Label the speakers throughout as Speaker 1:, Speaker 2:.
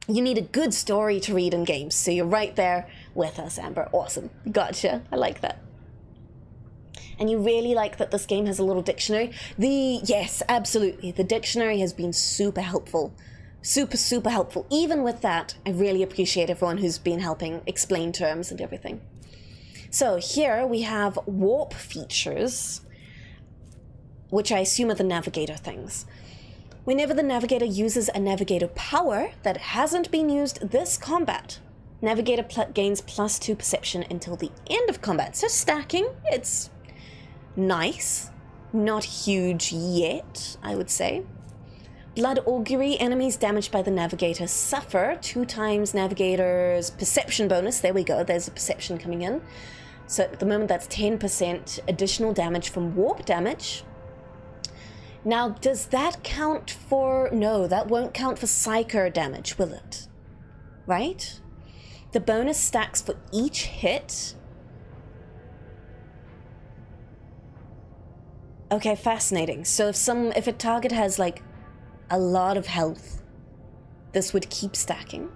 Speaker 1: You need a good story to read in games, so you're right there with us, Amber. Awesome. Gotcha. I like that. And you really like that this game has a little dictionary. Yes, absolutely. The dictionary has been super helpful. Super helpful. Even with that, I really appreciate everyone who's been helping explain terms and everything. So here we have warp features, which I assume are the navigator things. Whenever the navigator uses a navigator power that hasn't been used this combat, navigator gains +2 perception until the end of combat. So stacking, it's nice. Not huge yet, I would say. Blood augury, enemies damaged by the navigator suffer 2 times navigator's perception bonus. There we go, there's a perception coming in. So at the moment that's 10% additional damage from warp damage. Now, does that count for... No, that won't count for psyker damage, will it? Right? The bonus stacks for each hit. Okay, fascinating. So if a target has, like, a lot of health, this would keep stacking.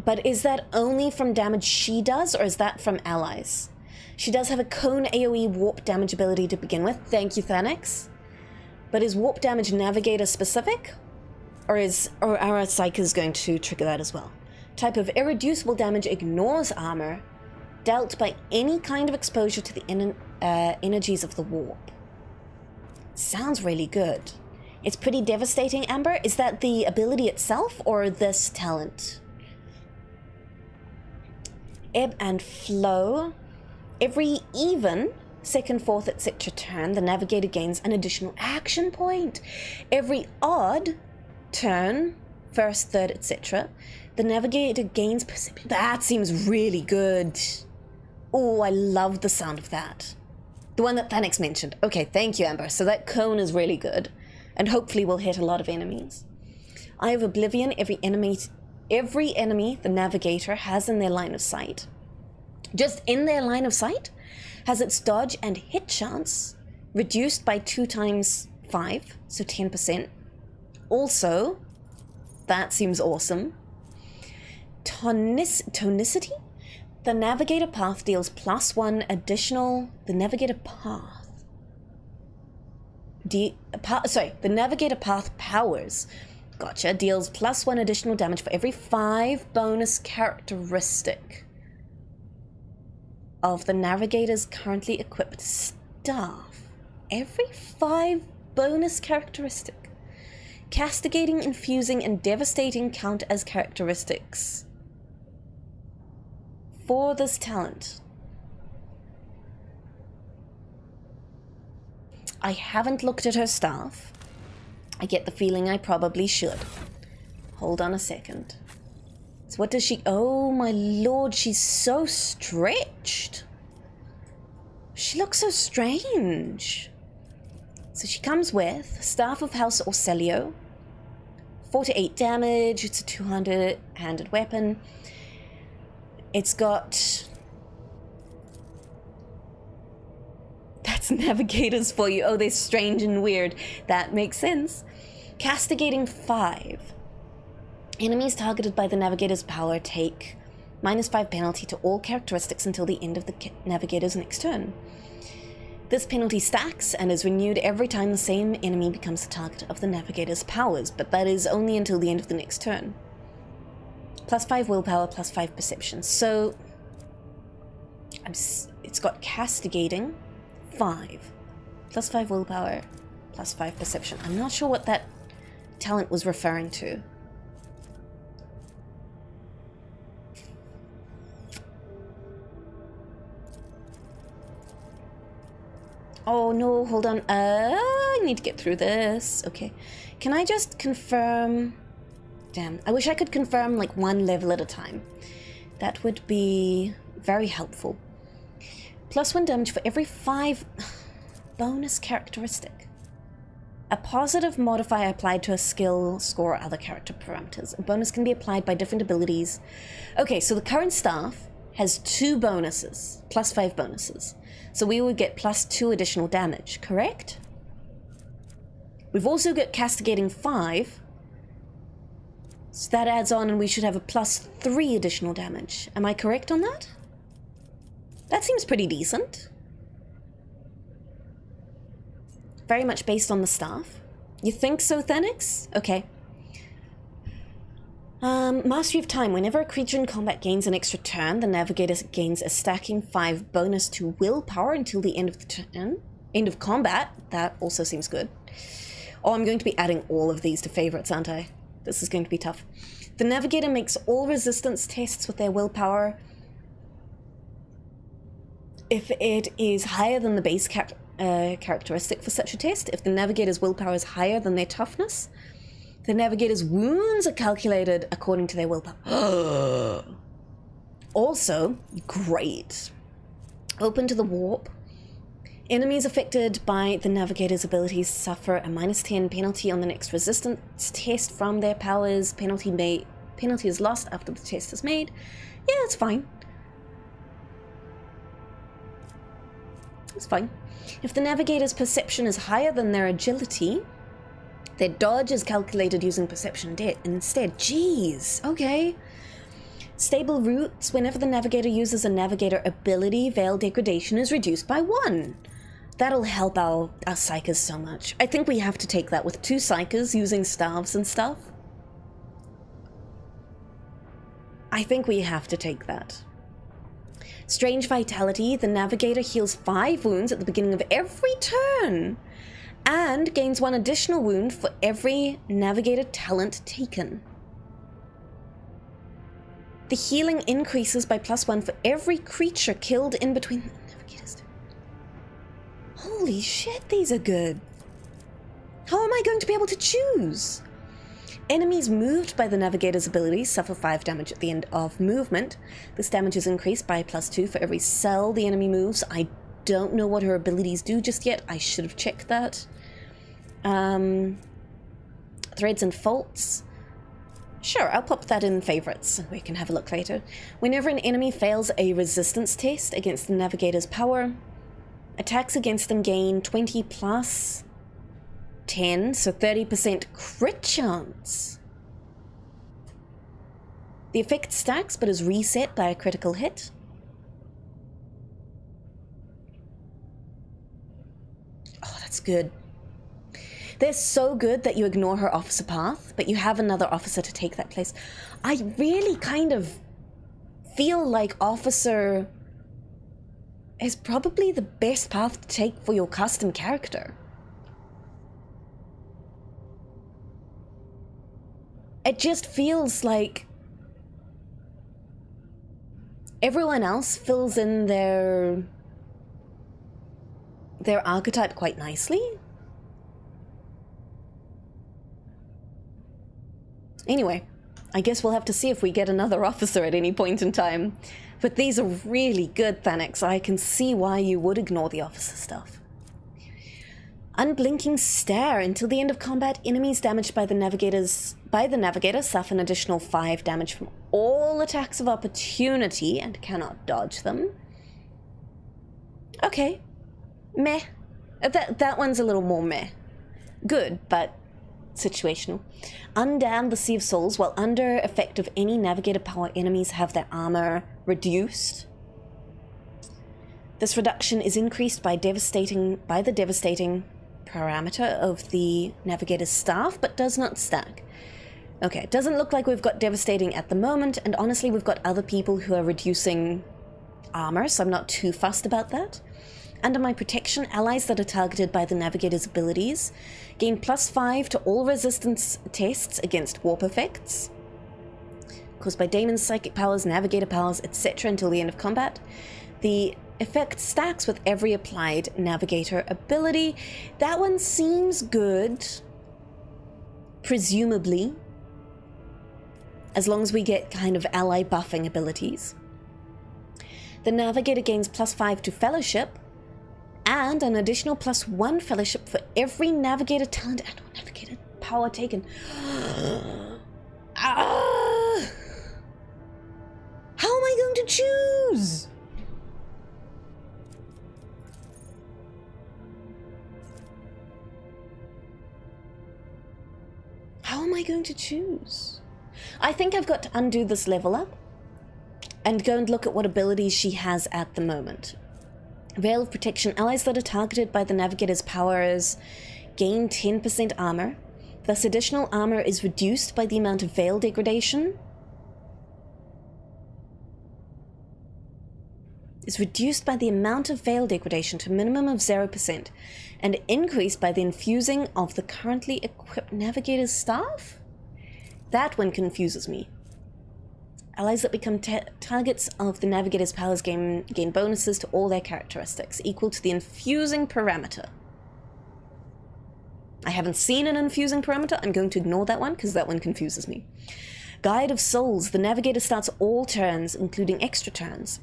Speaker 1: But is that only from damage she does, or is that from allies? She does have a cone AoE warp damage ability to begin with. Thank you, Thanix. But is warp damage navigator specific? Or are our psychers going to trigger that as well? Type of irreducible damage ignores armor dealt by any kind of exposure to the energies of the warp. Sounds really good. It's pretty devastating, Amber. Is that the ability itself or this talent? Ebb and flow. Every even, second, fourth, etc. turn, the navigator gains an additional action point. Every odd turn, first, third, etc., the navigator gains perception. That seems really good. Oh, I love the sound of that. The one that Thanix mentioned. Okay, thank you, Amber. So that cone is really good. And hopefully we'll hit a lot of enemies. Eye of Oblivion, every enemy the navigator has in their line of sight, just in their line of sight, has its dodge and hit chance reduced by 2 times 5, so 10%. Also, that seems awesome. Tonicity? The navigator path deals +1 additional... The navigator path... the navigator path powers... Gotcha. Deals +1 additional damage for every 5 bonus characteristic of the navigator's currently equipped staff. Every 5 bonus characteristic. Castigating, infusing, and devastating count as characteristics for this talent. I haven't looked at her staff. I get the feeling I probably should. Hold on a second. So what does she... Oh my lord, she's so stretched. She looks so strange. So she comes with Staff of House Orcelio. 4 to 8 damage. It's a 200-handed weapon. It's got... That's navigators for you. Oh, they're strange and weird. That makes sense. Castigating 5. Enemies targeted by the navigator's power take -5 penalty to all characteristics until the end of the navigator's next turn. This penalty stacks and is renewed every time the same enemy becomes the target of the navigator's powers, but that is only until the end of the next turn. +5 willpower, +5 perception. So it's got castigating 5, +5 willpower, +5 perception. I'm not sure what that talent was referring to. Oh no, hold on. I need to get through this. Okay. Can I just confirm? Damn, I wish I could confirm like 1 level at a time. That would be very helpful. +1 damage for every 5 bonus characteristic. A positive modifier applied to a skill, score, or other character parameters. A bonus can be applied by different abilities. Okay, so the current staff has 2 bonuses, +5 bonuses. So we would get +2 additional damage, correct? We've also got castigating 5. So that adds on and we should have a +3 additional damage. Am I correct on that? That seems pretty decent. Very much based on the staff. You think so, Thenix? Okay. Mastery of Time. Whenever a creature in combat gains an extra turn, the Navigator gains a stacking 5 bonus to willpower until the end of the turn. End of combat. That also seems good. Oh, I'm going to be adding all of these to favorites, aren't I? This is going to be tough. The Navigator makes all resistance tests with their willpower. If it is higher than the base characteristic for such a test, if the Navigator's willpower is higher than their toughness, the Navigator's wounds are calculated according to their willpower. Also, great. Open to the warp. Enemies affected by the Navigator's abilities suffer a -10 penalty on the next resistance test from their powers. Penalty is lost after the test is made. Yeah, it's fine. It's fine. If the Navigator's perception is higher than their agility, their dodge is calculated using perception instead. Jeez, okay. Stable roots. Whenever the Navigator uses a Navigator ability, Veil Degradation is reduced by 1. That'll help our Psychers so much. I think we have to take that with 2 Psychers using staves and stuff. I think we have to take that. Strange Vitality. The Navigator heals 5 wounds at the beginning of every turn and gains 1 additional wound for every Navigator talent taken. The healing increases by +1 for every creature killed in between the Navigators. Holy shit, these are good. How am I going to be able to choose? Enemies moved by the Navigator's abilities suffer 5 damage at the end of movement. This damage is increased by +2 for every cell the enemy moves. I don't know what her abilities do just yet. I should have checked that. Threads and faults. Sure, I'll pop that in favorites. We can have a look later. Whenever an enemy fails a resistance test against the Navigator's power, attacks against them gain 20 plus 10, so 30% crit chance. The effect stacks but is reset by a critical hit. Oh, that's good. They're so good that you ignore her officer path, but you have another officer to take that place. I really kind of feel like officer is probably the best path to take for your custom character. It just feels like everyone else fills in their archetype quite nicely. Anyway, I guess we'll have to see if we get another officer at any point in time. But these are really good, Thenix. I can see why you would ignore the officer stuff. Unblinking Stare. Until the end of combat, enemies damaged by the Navigator suffer an additional 5 damage from all attacks of opportunity and cannot dodge them. Okay. Meh. That one's a little more meh. Good, but situational. Undam the Sea of Souls. While under effect of any Navigator power, enemies have their armor reduced. This reduction is increased by the devastating parameter of the Navigator's staff, but does not stack. Okay, it doesn't look like we've got devastating at the moment, and honestly we've got other people who are reducing armor, so I'm not too fussed about that. Under my protection, allies that are targeted by the Navigator's abilities gain +5 to all resistance tests against warp effects caused by Daemon's psychic powers, Navigator powers, etc. until the end of combat. The effect stacks with every applied Navigator ability. That one seems good, presumably, as long as we get kind of ally buffing abilities. The Navigator gains +5 to Fellowship, and an additional +1 Fellowship for every Navigator talent and or Navigator power taken. How am I going to choose? am I going to choose? I think I've got to undo this level up and go and look at what abilities she has at the moment. Veil of Protection. Allies that are targeted by the Navigator's powers gain 10% armor. Thus, additional armor is reduced by the amount of Veil degradation. Is reduced by the amount of Veil degradation to a minimum of 0% and increased by the infusing of the currently equipped Navigator's staff? That one confuses me. Allies that become targets of the Navigator's powers gain bonuses to all their characteristics, equal to the infusing parameter. I haven't seen an infusing parameter. I'm going to ignore that one because that one confuses me. Guide of Souls. The Navigator starts all turns, including extra turns.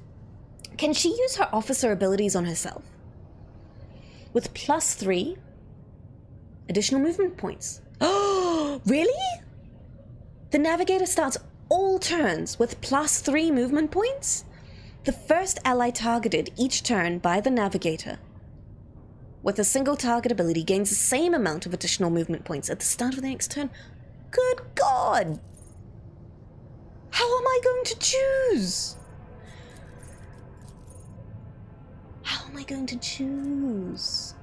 Speaker 1: Can she use her officer abilities on herself? With +3 additional movement points. Oh, really? The Navigator starts all turns with +3 movement points? The first ally targeted each turn by the Navigator with a single target ability gains the same amount of additional movement points at the start of the next turn. Good God! How am I going to choose? How am I going to choose?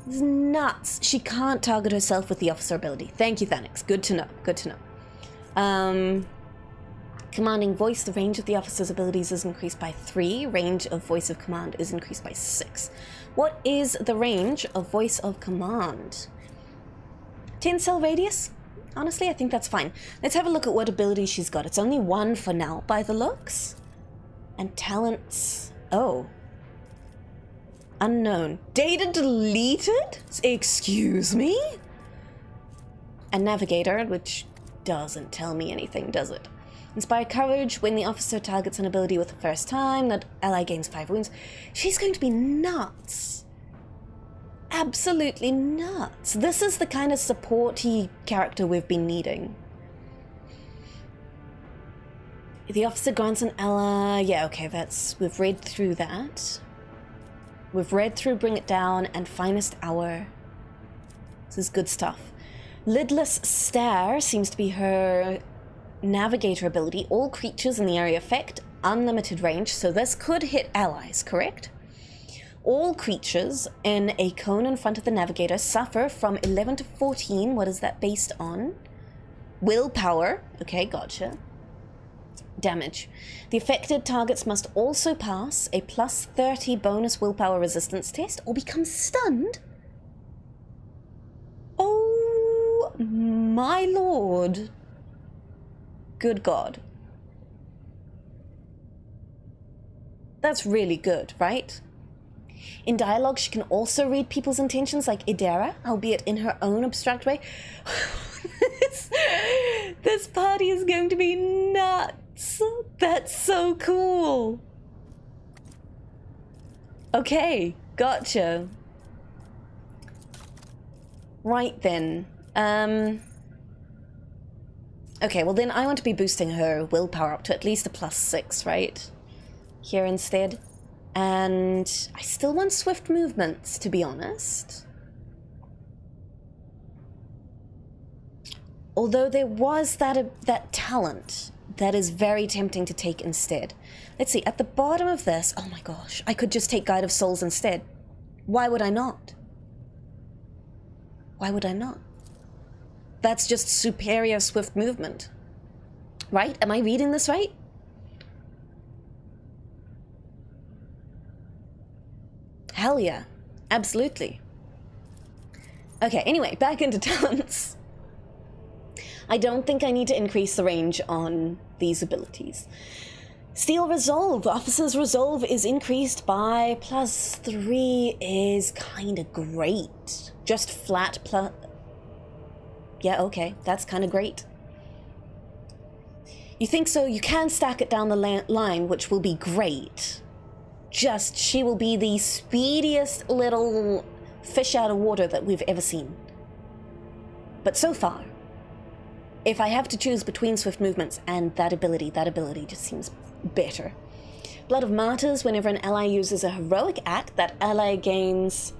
Speaker 1: This is nuts. She can't target herself with the officer ability. Thank you, Thanix. Good to know. Good to know. Commanding voice. The range of the officer's abilities is increased by 3. Range of voice of command is increased by 6. What is the range of voice of command? 10 cell radius? Honestly, I think that's fine. Let's have a look at what ability she's got. It's only 1 for now, by the looks. And talents... Oh. Unknown. Data deleted? Excuse me? And Navigator, which doesn't tell me anything, does it? Inspire Courage. When the officer targets an ability with the first time, that ally gains 5 wounds. She's going to be nuts. Absolutely nuts. This is the kind of supporty character we've been needing. The officer grants an ally... Yeah, okay, we've read through that. We've read through Bring It Down and Finest Hour. This is good stuff. Lidless Stare seems to be her Navigator ability. All creatures in the area effect, unlimited range, so this could hit allies, correct? All creatures in a cone in front of the Navigator suffer from 11 to 14. What is that based on? Willpower. Okay, gotcha. Damage. The affected targets must also pass a +30 bonus willpower resistance test or become stunned. Oh my lord. Good God. That's really good, right? In dialogue, she can also read people's intentions like Idera, albeit in her own abstract way. This party is going to be nuts. That's so cool. Okay, gotcha. Right then. Okay, well then I want to be boosting her willpower up to at least a +6, right? Here instead. And I still want swift movements, to be honest. Although there was that talent that is very tempting to take instead. Let's see, at the bottom of this, oh my gosh, I could just take Guide of Souls instead. Why would I not? Why would I not? That's just superior swift movement. Right? Am I reading this right? Hell yeah. Absolutely. Okay, anyway, back into talents. I don't think I need to increase the range on these abilities. Steel Resolve. Officer's Resolve is increased by +3 is kind of great. Just flat plus... Yeah, okay, that's kind of great. You think so? You can stack it down the line, which will be great. Just, she will be the speediest little fish out of water that we've ever seen. But so far, if I have to choose between swift movements and that ability just seems better. Blood of Martyrs. Whenever an ally uses a heroic act, that ally gains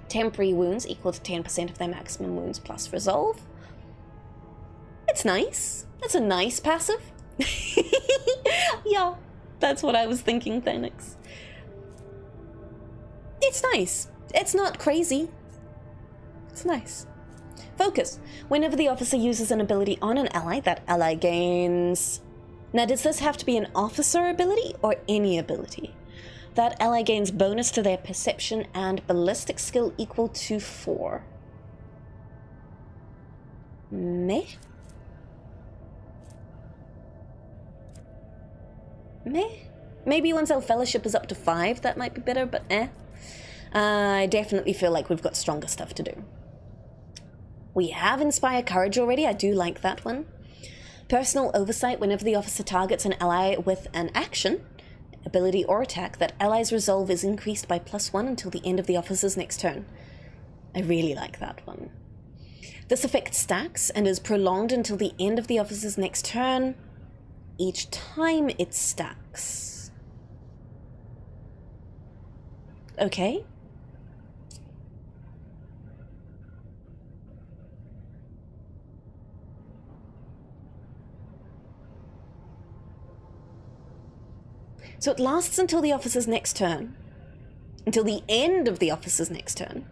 Speaker 1: temporary wounds equal to 10% of their maximum wounds plus resolve. That's nice. That's a nice passive. Yeah, that's what I was thinking, Thenix. It's nice. It's not crazy. It's nice. Focus. Whenever the officer uses an ability on an ally, that ally gains... Now, does this have to be an officer ability or any ability? That ally gains bonus to their perception and ballistic skill equal to 4. Meh? Meh? Maybe once our fellowship is up to 5, that might be better, but eh. I definitely feel like we've got stronger stuff to do. We have Inspire Courage already. I do like that one. Personal Oversight. Whenever the officer targets an ally with an action, ability, or attack, that ally's resolve is increased by +1 until the end of the officer's next turn. I really like that one. This effect stacks and is prolonged until the end of the officer's next turn, each time it stacks. Okay. So it lasts until the officer's next turn. Until the end of the officer's next turn.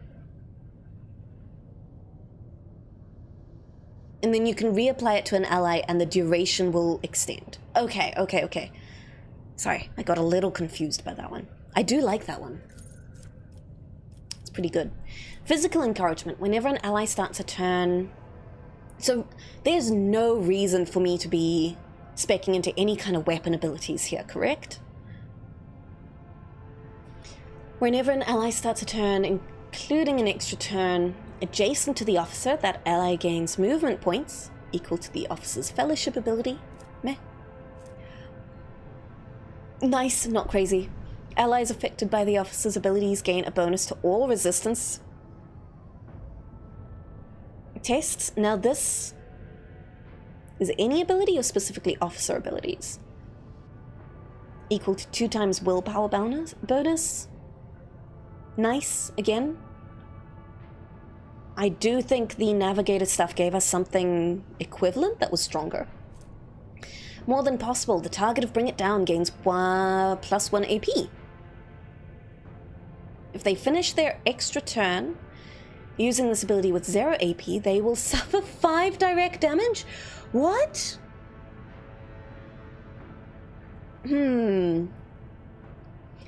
Speaker 1: And then you can reapply it to an ally and the duration will extend. Okay, okay, okay. Sorry, I got a little confused by that one. I do like that one. It's pretty good. Physical Encouragement. Whenever an ally starts a turn... So there's no reason for me to be speccing into any kind of weapon abilities here, correct? Whenever an ally starts a turn, including an extra turn adjacent to the officer, that ally gains movement points equal to the officer's fellowship ability. Meh. Nice, not crazy. Allies affected by the officer's abilities gain a bonus to all resistance tests. Now this is any ability or specifically officer abilities? Equal to 2 times willpower bonus. Nice, again. I do think the Navigator stuff gave us something equivalent that was stronger. More than possible, the target of Bring It Down gains +1 AP. If they finish their extra turn using this ability with 0 AP, they will suffer 5 direct damage? What?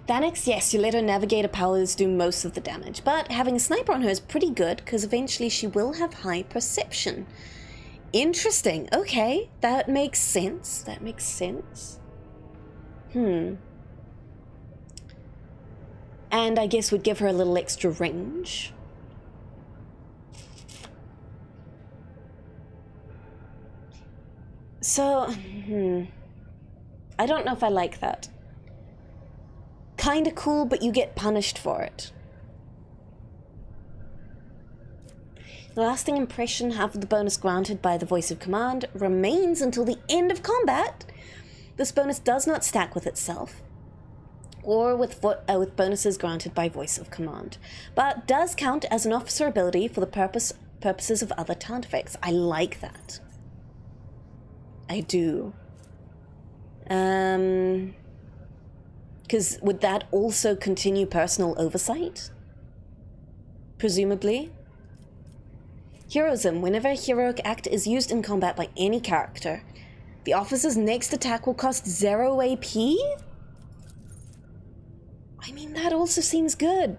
Speaker 1: Thanix, yes, you let her Navigator powers do most of the damage, but having a sniper on her is pretty good because eventually she will have high perception. Interesting. Okay, that makes sense. That makes sense. And I guess we'd give her a little extra range. So, I don't know if I like that. Kinda cool, but you get punished for it. The lasting impression, half of the bonus granted by the voice of command, remains until the end of combat. This bonus does not stack with itself, or with bonuses granted by voice of command, but does count as an officer ability for the purposes of other talent effects. I like that. I do. Because would that also continue personal oversight? Presumably. Heroism. Whenever a heroic act is used in combat by any character, the officer's next attack will cost 0 AP? I mean, that also seems good.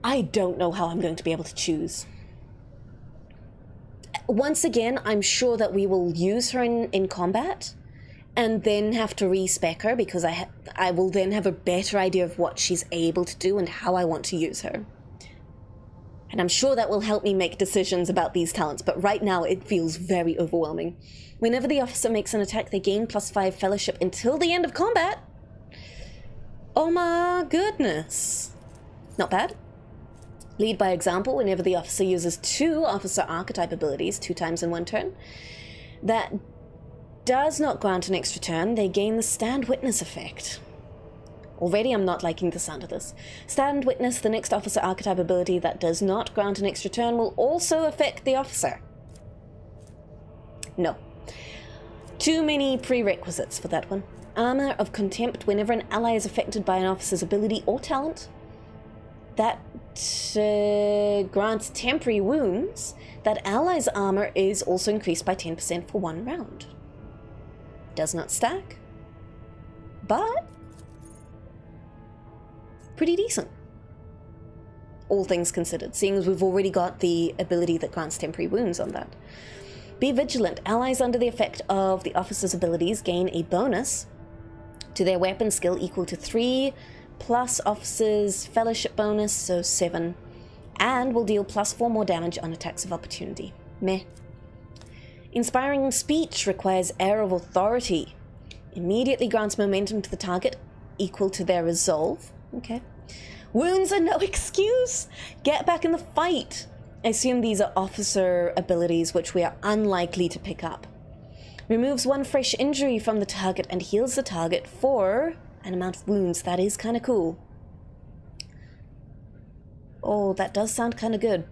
Speaker 1: I don't know how I'm going to be able to choose. Once again, I'm sure that we will use her in combat, and then have to respec her because I will then have a better idea of what she's able to do and how I want to use her. And I'm sure that will help me make decisions about these talents, but right now it feels very overwhelming. Whenever the officer makes an attack, they gain +5 fellowship until the end of combat. Oh my goodness. Not bad. Lead by example. Whenever the officer uses 2 officer archetype abilities 2 times in 1 turn, that does not grant an extra turn, they gain the Stand Witness effect. Already I'm not liking the sound of this. Stand Witness, the next officer archetype ability that does not grant an extra turn, will also affect the officer. No. Too many prerequisites for that one. Armor of Contempt whenever an ally is affected by an officer's ability or talent. That grants temporary wounds. That ally's armor is also increased by 10% for 1 round. Does not stack, but pretty decent. All things considered, seeing as we've already got the ability that grants temporary wounds on that. Be vigilant. Allies under the effect of the officer's abilities gain a bonus to their weapon skill equal to 3 plus officer's fellowship bonus, so 7, and will deal +4 more damage on attacks of opportunity. Meh. Inspiring speech requires air of authority. Immediately grants momentum to the target equal to their resolve. Okay. Wounds are no excuse. Get back in the fight. I assume these are officer abilities which we are unlikely to pick up. Removes 1 fresh injury from the target and heals the target for an amount of wounds. That is kind of cool. Oh, that does sound kind of good.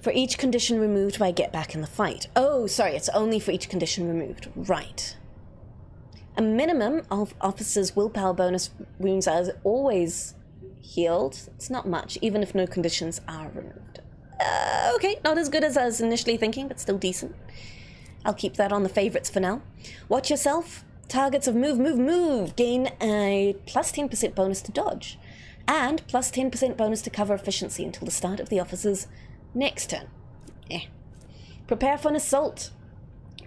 Speaker 1: For each condition removed by get back in the fight. Oh, sorry, it's only for each condition removed. Right. A minimum of officer's willpower bonus wounds are always healed. It's not much, even if no conditions are removed. Okay, not as good as I was initially thinking, but still decent. I'll keep that on the favorites for now. Watch yourself. Targets of move gain a +10% bonus to dodge, and +10% bonus to cover efficiency until the start of the officer's next turn. Prepare for an assault.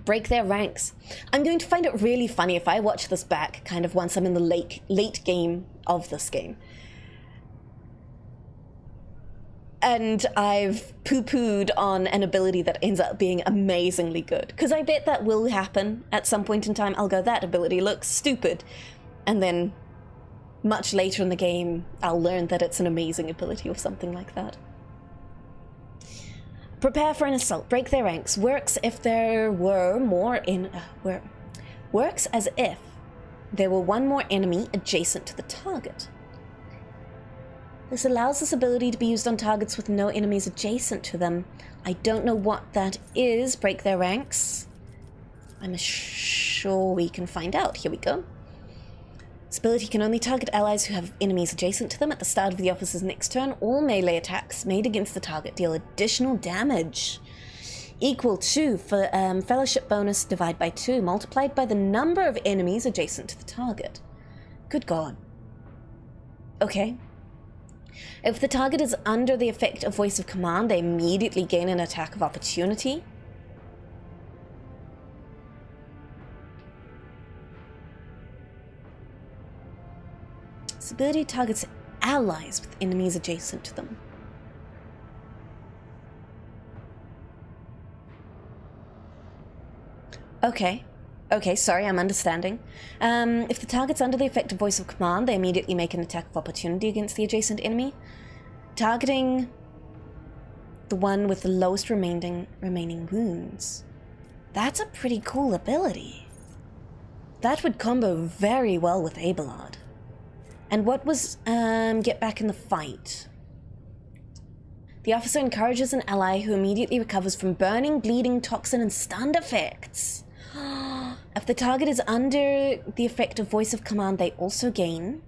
Speaker 1: Break their ranks. I'm going to find it really funny if I watch this back kind of once I'm in the late game of this game. And I've poo-pooed on an ability that ends up being amazingly good. Because I bet that will happen at some point in time. I'll go, that ability looks stupid. And then much later in the game, I'll learn that it's an amazing ability or something like that. Prepare for an assault. Break their ranks. Works if there were more in... works as if there were 1 more enemy adjacent to the target. This allows this ability to be used on targets with no enemies adjacent to them. I don't know what that is. Break their ranks. I'm sure we can find out. Here we go. This ability can only target allies who have enemies adjacent to them at the start of the officer's next turn. All melee attacks made against the target deal additional damage equal to fellowship bonus divided by 2 multiplied by the number of enemies adjacent to the target. Good God. Okay. If the target is under the effect of voice of command, they immediately gain an attack of opportunity. This ability targets allies with enemies adjacent to them. Okay. Okay, sorry, I'm understanding. If the target's under the effect of voice of command, they immediately make an attack of opportunity against the adjacent enemy, targeting the one with the lowest remaining wounds. That's a pretty cool ability. That would combo very well with Abelard. And what was get back in the fight? The officer encourages an ally who immediately recovers from burning, bleeding, toxin, and stunned effects. If the target is under the effect of voice of command, they also gain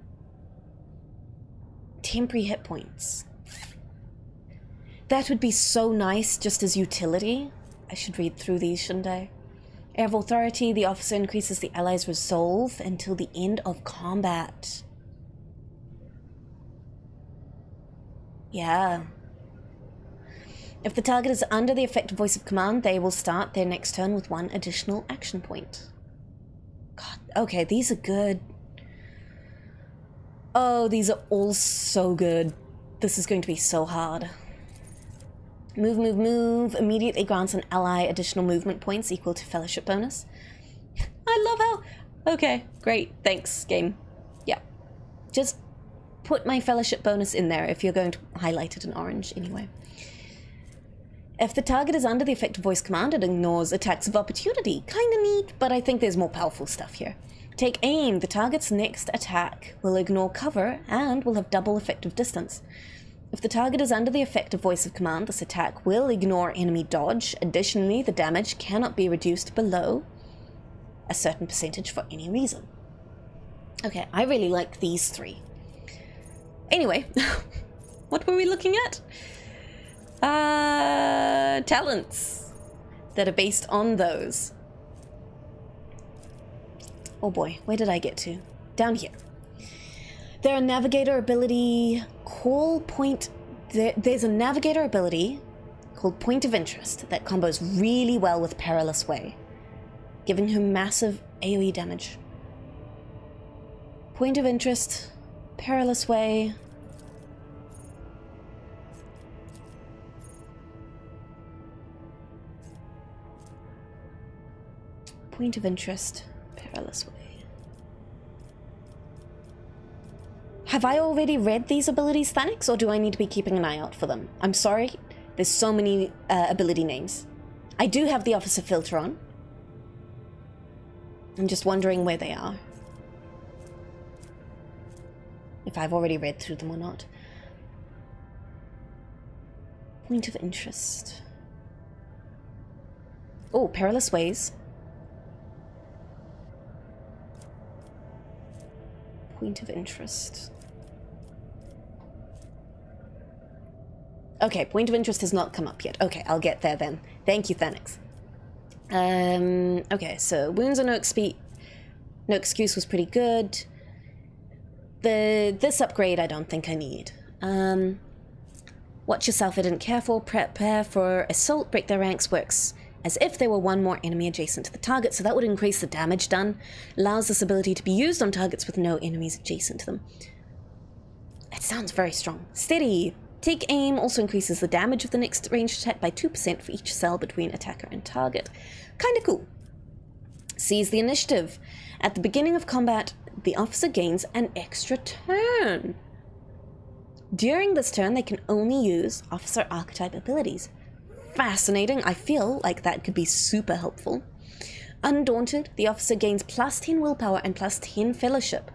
Speaker 1: temporary hit points. That would be so nice just as utility. I should read through these, shouldn't I? Air of authority, the officer increases the ally's resolve until the end of combat. Yeah. If the target is under the effect of voice of command, they will start their next turn with 1 additional action point. God, okay, these are good. Oh, these are all so good. This is going to be so hard. Move. Immediately grants an ally additional movement points equal to fellowship bonus. I love how... Okay, great. Thanks, game. Yeah. Just put my fellowship bonus in there if you're going to highlight it in orange anyway. If the target is under the effect of voice command, it ignores attacks of opportunity. Kinda neat, but I think there's more powerful stuff here. Take aim. The target's next attack will ignore cover and will have double effective distance. If the target is under the effect of voice of command, this attack will ignore enemy dodge. Additionally, the damage cannot be reduced below a certain percentage for any reason. Okay, I really like these three. Anyway, what were we looking at? Talents that are based on those. Oh boy, where did I get to? Down here. There are navigator ability, call point. There's a navigator ability called Point of Interest that combos really well with Perilous Way, giving him massive AoE damage. Point of Interest, Perilous Way. Point of Interest, Perilous Way. Have I already read these abilities, Thanix, or do I need to be keeping an eye out for them? I'm sorry, there's so many ability names. I do have the Officer filter on. I'm just wondering where they are. If I've already read through them or not. Point of Interest. Oh, Perilous Ways. Point of Interest. Okay, Point of Interest has not come up yet. Okay, I'll get there then. Thank you, Thanix. Okay, so Wounds are no excuse was pretty good. This upgrade I don't think I need. Watch yourself, I didn't care for. Prepare for assault, break their ranks works as if there were one more enemy adjacent to the target, so that would increase the damage done. Allows this ability to be used on targets with no enemies adjacent to them. It sounds very strong. Steady. Take aim also increases the damage of the next ranged attack by 2% for each cell between attacker and target. Kinda cool. Seize the initiative. At the beginning of combat, the officer gains an extra turn. During this turn, they can only use officer archetype abilities. Fascinating. I feel like that could be super helpful. Undaunted, the officer gains plus 10 willpower and plus 10 fellowship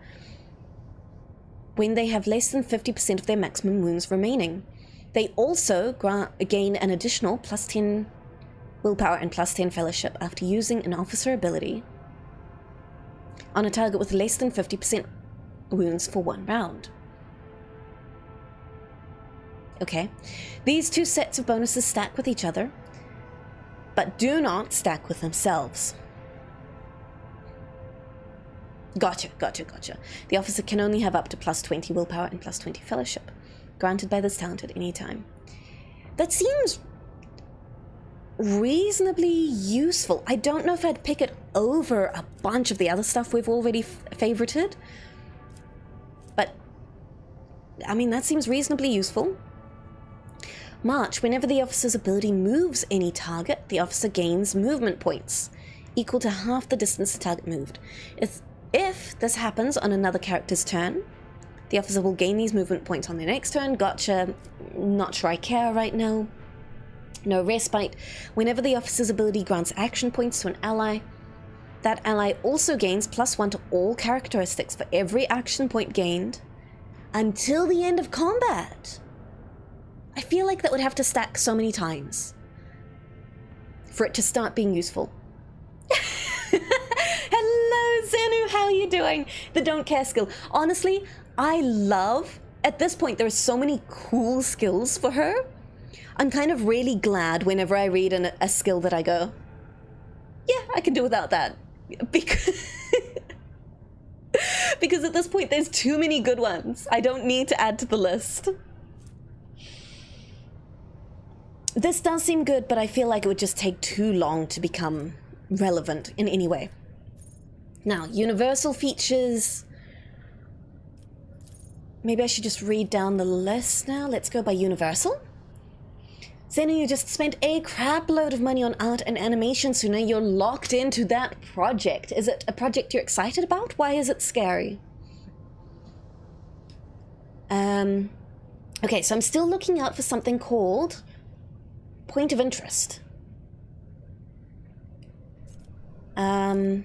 Speaker 1: when they have less than 50% of their maximum wounds remaining. They also gain an additional plus 10 willpower and plus 10 fellowship after using an officer ability on a target with less than 50% wounds for 1 round. Okay, these two sets of bonuses stack with each other, but do not stack with themselves. Gotcha. The officer can only have up to plus 20 willpower and plus 20 fellowship, granted by this talent at any time. That seems reasonably useful. I don't know if I'd pick it over a bunch of the other stuff we've already favorited, but I mean, that seems reasonably useful. March. Whenever the officer's ability moves any target, the officer gains movement points equal to half the distance the target moved. If this happens on another character's turn, the officer will gain these movement points on their next turn. Gotcha. Not sure I care right now. No respite. Whenever the officer's ability grants action points to an ally, that ally also gains +1 to all characteristics for every action point gained until the end of combat. I feel like that would have to stack so many times for it to start being useful. Hello, Zenu, how are you doing? The don't care skill. Honestly, I love, at this point, there are so many cool skills for her. I'm kind of really glad whenever I read a skill that I go, yeah, I can do without that. Because at this point, there's too many good ones. I don't need to add to the list. This does seem good, but I feel like it would just take too long to become relevant in any way. Now, universal features. Maybe I should just read down the list now. Let's go by universal. Zenu, you just spent a crap load of money on art and animation, so now you're locked into that project. Is it a project you're excited about? Why is it scary? Okay, so I'm still looking out for something called Point of Interest. The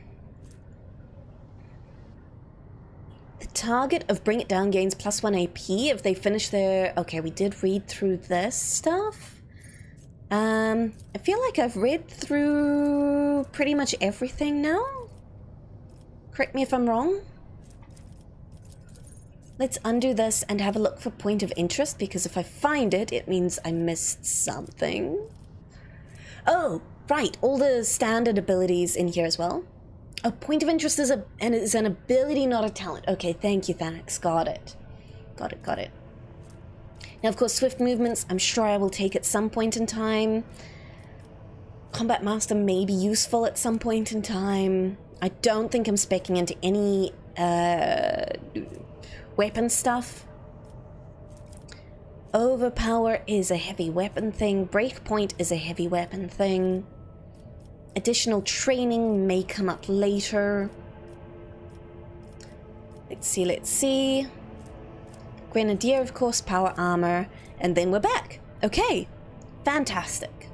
Speaker 1: target of Bring It Down gains +1 AP if they finish their... Okay, we did read through this stuff. I feel like I've read through pretty much everything now. Correct me if I'm wrong. Let's undo this and have a look for point of interest, because if I find it, it means I missed something. Oh, right, all the standard abilities in here as well. A point of interest is an ability, not a talent. Okay, thank you, Thanix. Got it. Got it, got it. Now, of course, swift movements, I'm sure I will take at some point in time. Combat Master may be useful at some point in time. I don't think I'm speccing into any weapon stuff. Overpower is a heavy weapon thing. Breakpoint is a heavy weapon thing. Additional training may come up later. Let's see, let's see. Grenadier, of course, power armor, and then we're back. Okay, fantastic.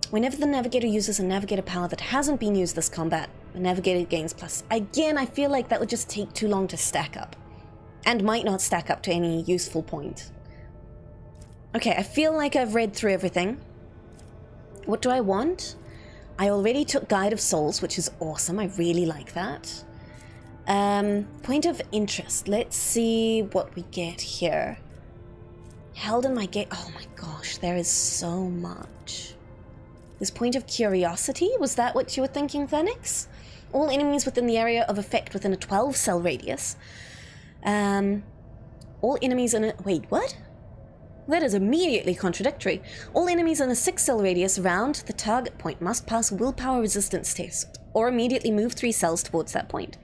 Speaker 1: Whenever the Navigator uses a Navigator power that hasn't been used this combat, the Navigator gains plus. Again, I feel like that would just take too long to stack up, and might not stack up to any useful point. Okay, I feel like I've read through everything. What do I want? I already took Guide of Souls, which is awesome. I really like that. Point of interest. Let's see what we get here. Held in my gate. Oh my gosh, there is so much. This point of curiosity, was that what you were thinking, Thanix? All enemies within the area of effect within a 12-cell radius. All enemies in a... Wait, what? That is immediately contradictory. All enemies in a 6-cell radius around the target point must pass a willpower resistance test, or immediately move 3 cells towards that point.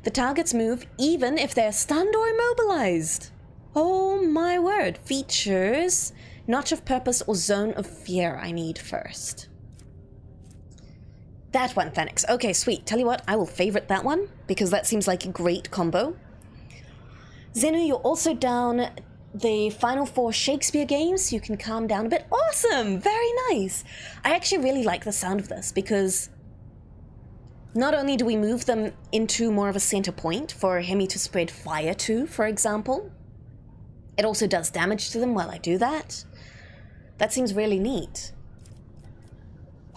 Speaker 1: The targets move even if they're stunned or immobilized. Oh my word. Features... Notch of Purpose or Zone of Fear I need first. That one, Thanix. Okay, sweet. Tell you what, I will favorite that one, because that seems like a great combo. Zenu, you're also down the final 4 Shakespeare games. You can calm down a bit. Awesome! Very nice! I actually really like the sound of this, because not only do we move them into more of a center point for Hemmy to spread fire to, for example, it also does damage to them while I do that. That seems really neat.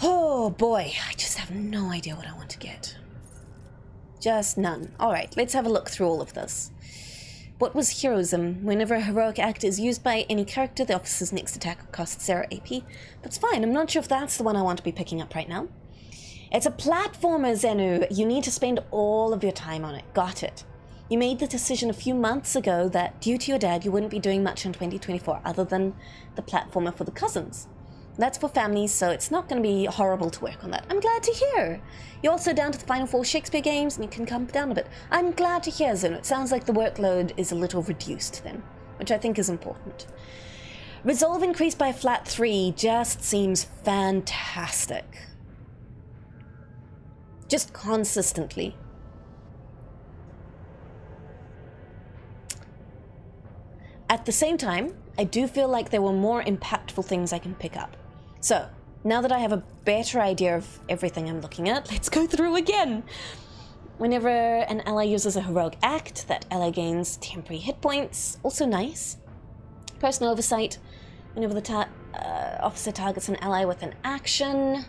Speaker 1: Oh boy, I just have no idea what I want to get. Just none. Alright, let's have a look through all of this. What was heroism? Whenever a heroic act is used by any character, the officer's next attack costs 0 AP. That's fine, I'm not sure if that's the one I want to be picking up right now. It's a platformer, Zenu. You need to spend all of your time on it. Got it. You made the decision a few months ago that, due to your dad, you wouldn't be doing much in 2024 other than the platformer for the cousins. That's for families, so it's not going to be horrible to work on that. I'm glad to hear. You're also down to the final 4 Shakespeare games, and you can come down a bit. I'm glad to hear, Zeno. It sounds like the workload is a little reduced then, which I think is important. Resolve increased by a flat 3 just seems fantastic. Just consistently. At the same time, I do feel like there were more impactful things I can pick up. So, now that I have a better idea of everything I'm looking at, let's go through again. Whenever an ally uses a heroic act, that ally gains temporary hit points. Also nice. Personal oversight. Whenever the officer targets an ally with an action,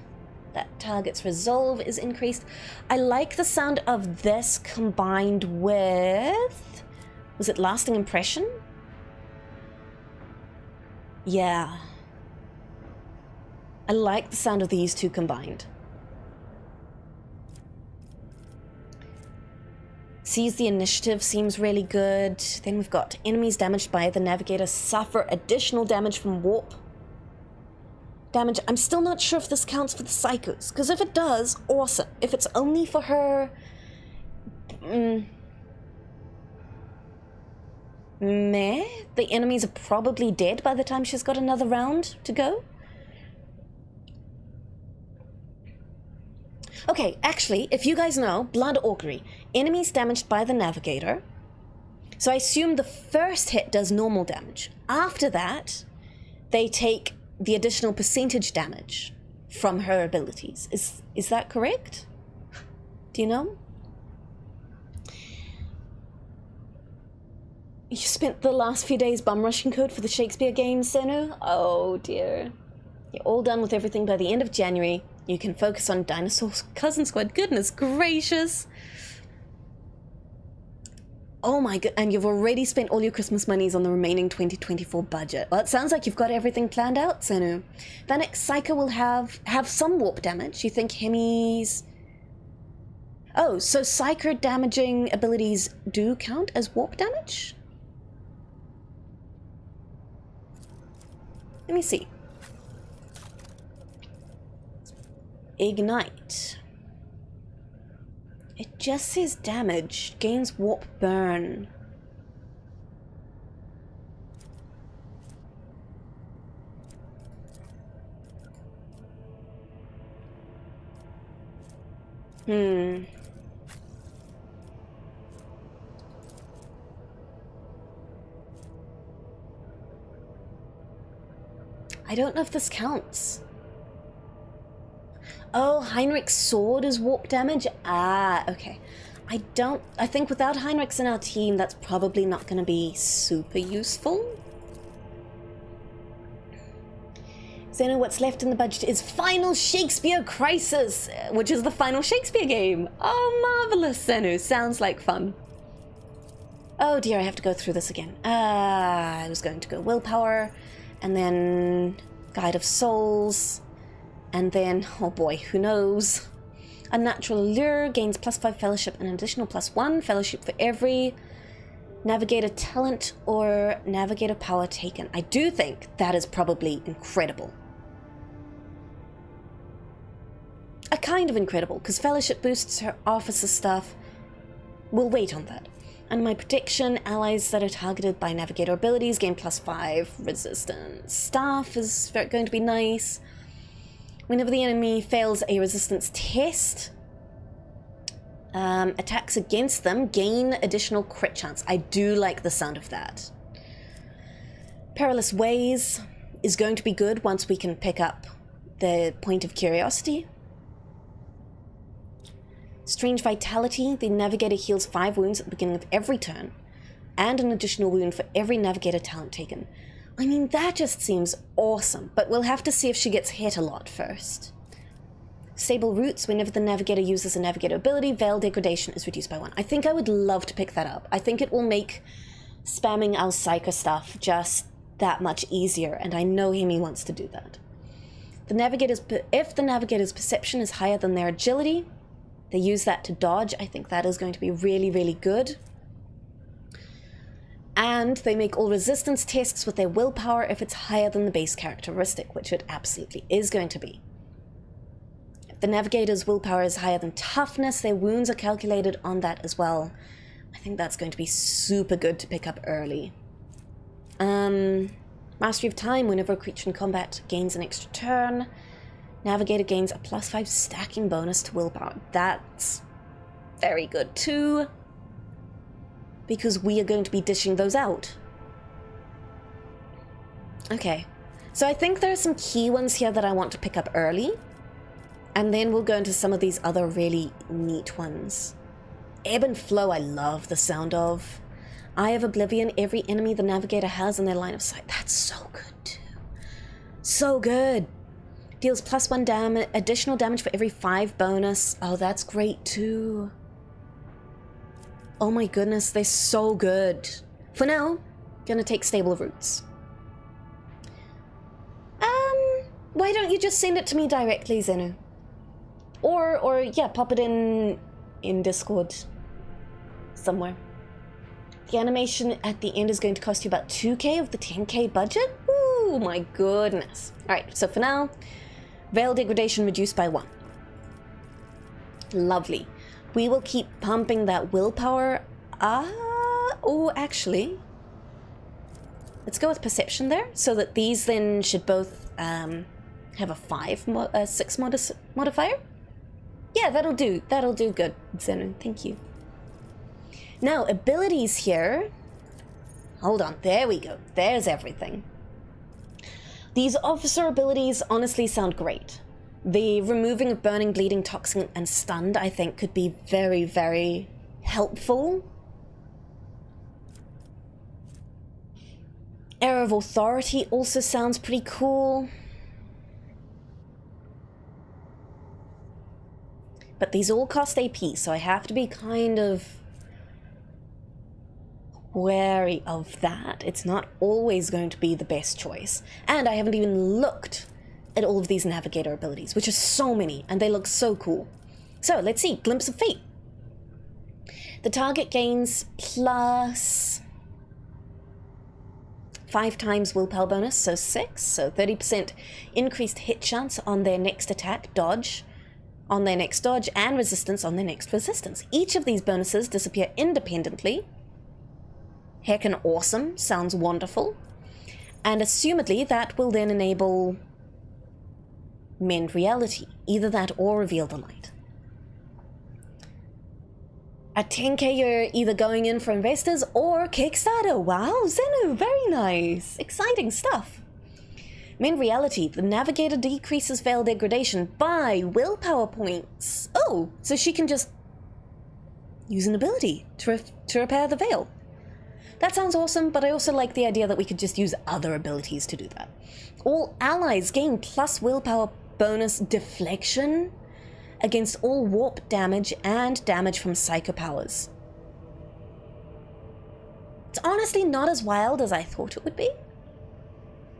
Speaker 1: that target's resolve is increased. I like the sound of this combined with... Was it Lasting Impression? Yeah. I like the sound of these two combined. Seize the Initiative seems really good. Then we've got enemies damaged by the Navigator suffer additional damage from warp damage. I'm still not sure if this counts for the Psychos, because if it does, awesome. If it's only for her... meh. The enemies are probably dead by the time she's got another round to go. Okay, actually, if you guys know, Blood Augury, enemies damaged by the Navigator. So I assume the first hit does normal damage. After that, they take the additional percentage damage from her abilities. Is that correct? Do you know? You spent the last few days bum rushing code for the Shakespeare games, Zenu? Oh dear. You're all done with everything by the end of January. You can focus on Dinosaur Cousin Squad. Goodness gracious. Oh my god, and you've already spent all your Christmas monies on the remaining 2024 budget. Well, it sounds like you've got everything planned out, Zenu. Vanek Psycho will have some warp damage. You think Hemmy's... Oh, so Psycho damaging abilities do count as warp damage? Let me see. Ignite. It just says damage. Gains warp burn. I don't know if this counts. Oh, Heinrich's sword is warp damage? Ah, okay. I think without Heinrich's in our team, that's probably not going to be super useful. Zeno, what's left in the budget is Final Shakespeare Crisis, which is the final Shakespeare game. Oh, marvelous, Zeno. Sounds like fun. Oh dear, I have to go through this again. I was going to go Willpower, and then Guide of Souls, and then, oh boy, who knows? Unnatural Allure gains +5 Fellowship and an additional +1 Fellowship for every Navigator talent or Navigator power taken. I do think that is probably incredible. A kind of incredible, because Fellowship boosts her officer stuff. We'll wait on that. And my prediction, allies that are targeted by Navigator abilities gain +5 resistance. Staff is going to be nice. Whenever the enemy fails a resistance test, attacks against them gain additional crit chance. I do like the sound of that. Perilous Ways is going to be good once we can pick up the Point of Curiosity. Strange Vitality, the Navigator heals 5 wounds at the beginning of every turn, and an additional wound for every Navigator talent taken. I mean, that just seems awesome, but we'll have to see if she gets hit a lot first. Stable Roots, whenever the Navigator uses a Navigator ability, Veil Degradation is reduced by 1. I think I would love to pick that up. I think it will make spamming our Psycho stuff just that much easier, and I know Hemmy wants to do that. If the Navigator's Perception is higher than their Agility, they use that to dodge. I think that is going to be really, really good. And they make all resistance tests with their willpower if it's higher than the base characteristic, which it absolutely is going to be. If the Navigator's willpower is higher than toughness, their wounds are calculated on that as well. I think that's going to be super good to pick up early. Mastery of Time, whenever a creature in combat gains an extra turn, Navigator gains a +5 stacking bonus to willpower. That's very good too, because we are going to be dishing those out. Okay, so I think there are some key ones here that I want to pick up early, and then we'll go into some of these other really neat ones. Ebb and Flow I love the sound of. Eye of Oblivion, every enemy the Navigator has in their line of sight. That's so good too. So good. Deals +1 additional damage for every 5 bonus. Oh, that's great too. Oh my goodness, they're so good. For now, gonna take Stable Roots. Why don't you just send it to me directly, Zenu? Or yeah, pop it in Discord somewhere. The animation at the end is going to cost you about 2k of the 10k budget? Ooh, my goodness. Alright, so for now, Veil Degradation reduced by 1. Lovely. We will keep pumping that willpower. Oh, actually, let's go with Perception there, so that these then should both have a 6 modifier. Yeah, that'll do. That'll do good, Zenu. Thank you. Now, abilities here. Hold on. There we go. There's everything. These officer abilities honestly sound great. The removing of Burning, Bleeding, Toxin, and Stunned, I think, could be very, very helpful. Air of Authority also sounds pretty cool. But these all cost AP, so I have to be kind of wary of that. It's not always going to be the best choice. And I haven't even looked at all of these navigator abilities, which are so many, and they look so cool. So let's see, Glimpse of Fate. The target gains plus 5 times willpower bonus, so 6, so 30% increased hit chance on their next attack, dodge, on their next dodge, and resistance on their next resistance. Each of these bonuses disappear independently. Heckin' awesome, sounds wonderful. And assumedly that will then enable Mend Reality, either that or Reveal the Light. At 10k you're either going in for investors or Kickstarter. Wow, Zenu, very nice. Exciting stuff. Mend Reality, the Navigator decreases veil degradation by willpower points. Oh, so she can just use an ability to repair the veil. That sounds awesome, but I also like the idea that we could just use other abilities to do that. All allies gain plus willpower bonus deflection against all warp damage and damage from psycho powers. It's honestly not as wild as I thought it would be.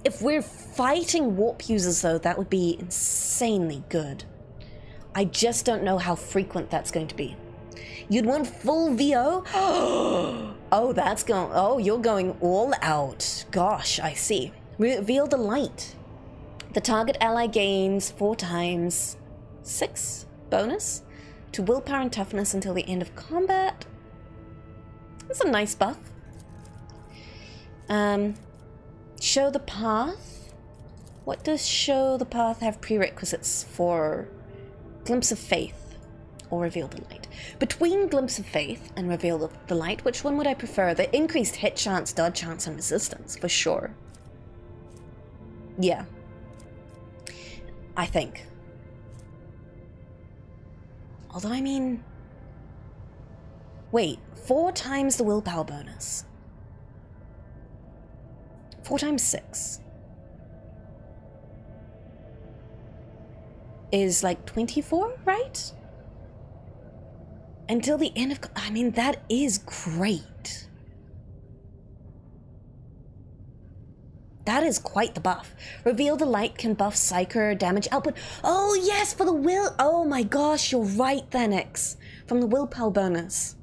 Speaker 1: If we're fighting warp users though, that would be insanely good. I just don't know how frequent that's going to be. You'd want full VO? Oh, that's going, oh, you're going all out. Gosh, I see. Reveal the Light. The target ally gains 4 times 6 bonus to willpower and toughness until the end of combat. That's a nice buff. Show the Path. What does Show the Path have prerequisites for? Glimpse of Faith or Reveal the Light? Between Glimpse of Faith and Reveal the Light, which one would I prefer? The increased hit chance, dodge chance, and resistance, for sure. Yeah. I think. Although, I mean... Wait, 4 times the willpower bonus. 4 times 6 is like 24, right? Until the end of... I mean, that is great. That is quite the buff. Reveal the Light can buff Psyker damage output. Oh, yes, for the will... Oh my gosh, you're right, Thenix. From the willpower bonus.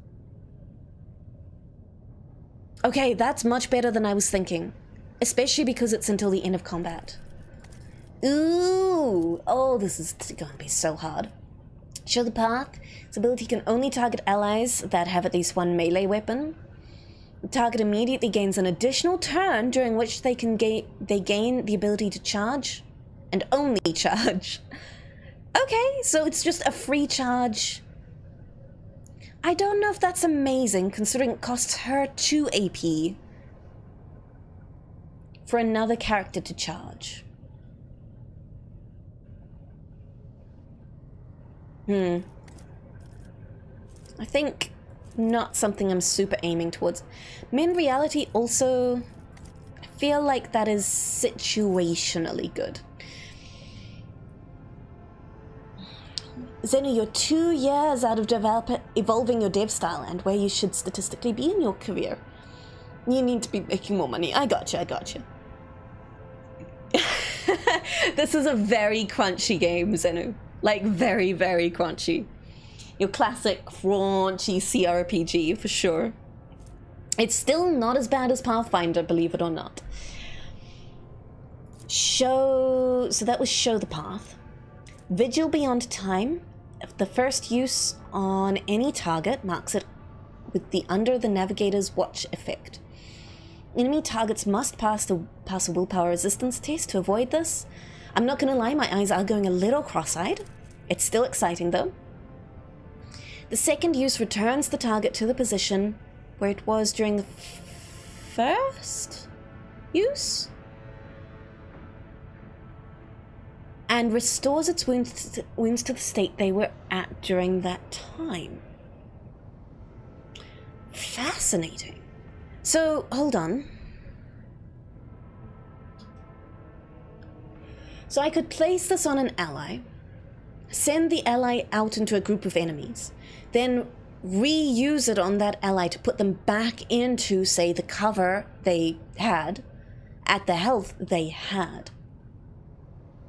Speaker 1: Okay, that's much better than I was thinking. Especially because it's until the end of combat. Ooh! Oh, this is gonna be so hard. Show the Path. Its ability can only target allies that have at least 1 melee weapon. The target immediately gains an additional turn during which they gain the ability to charge. And only charge. Okay, so it's just a free charge. I don't know if that's amazing, considering it costs her 2 AP for another character to charge. I think not something I'm super aiming towards. Mend Reality also, I feel like that is situationally good. Zenu, you're 2 years out of evolving your dev style and where you should statistically be in your career. You need to be making more money. I gotcha, I gotcha. This is a very crunchy game, Zenu. Like, very, very crunchy. Your classic crunchy CRPG, for sure. It's still not as bad as Pathfinder, believe it or not. So that was Show the Path. Vigil Beyond Time. The first use on any target marks it with the Under the Navigator's Watch effect. Enemy targets must pass a willpower resistance test to avoid this. I'm not gonna lie, my eyes are going a little cross-eyed. It's still exciting though. The second use returns the target to the position where it was during the first use? And restores its wounds to the state they were at during that time. Fascinating. So, hold on. So I could place this on an ally, send the ally out into a group of enemies, then reuse it on that ally to put them back into, say, the cover they had at the health they had.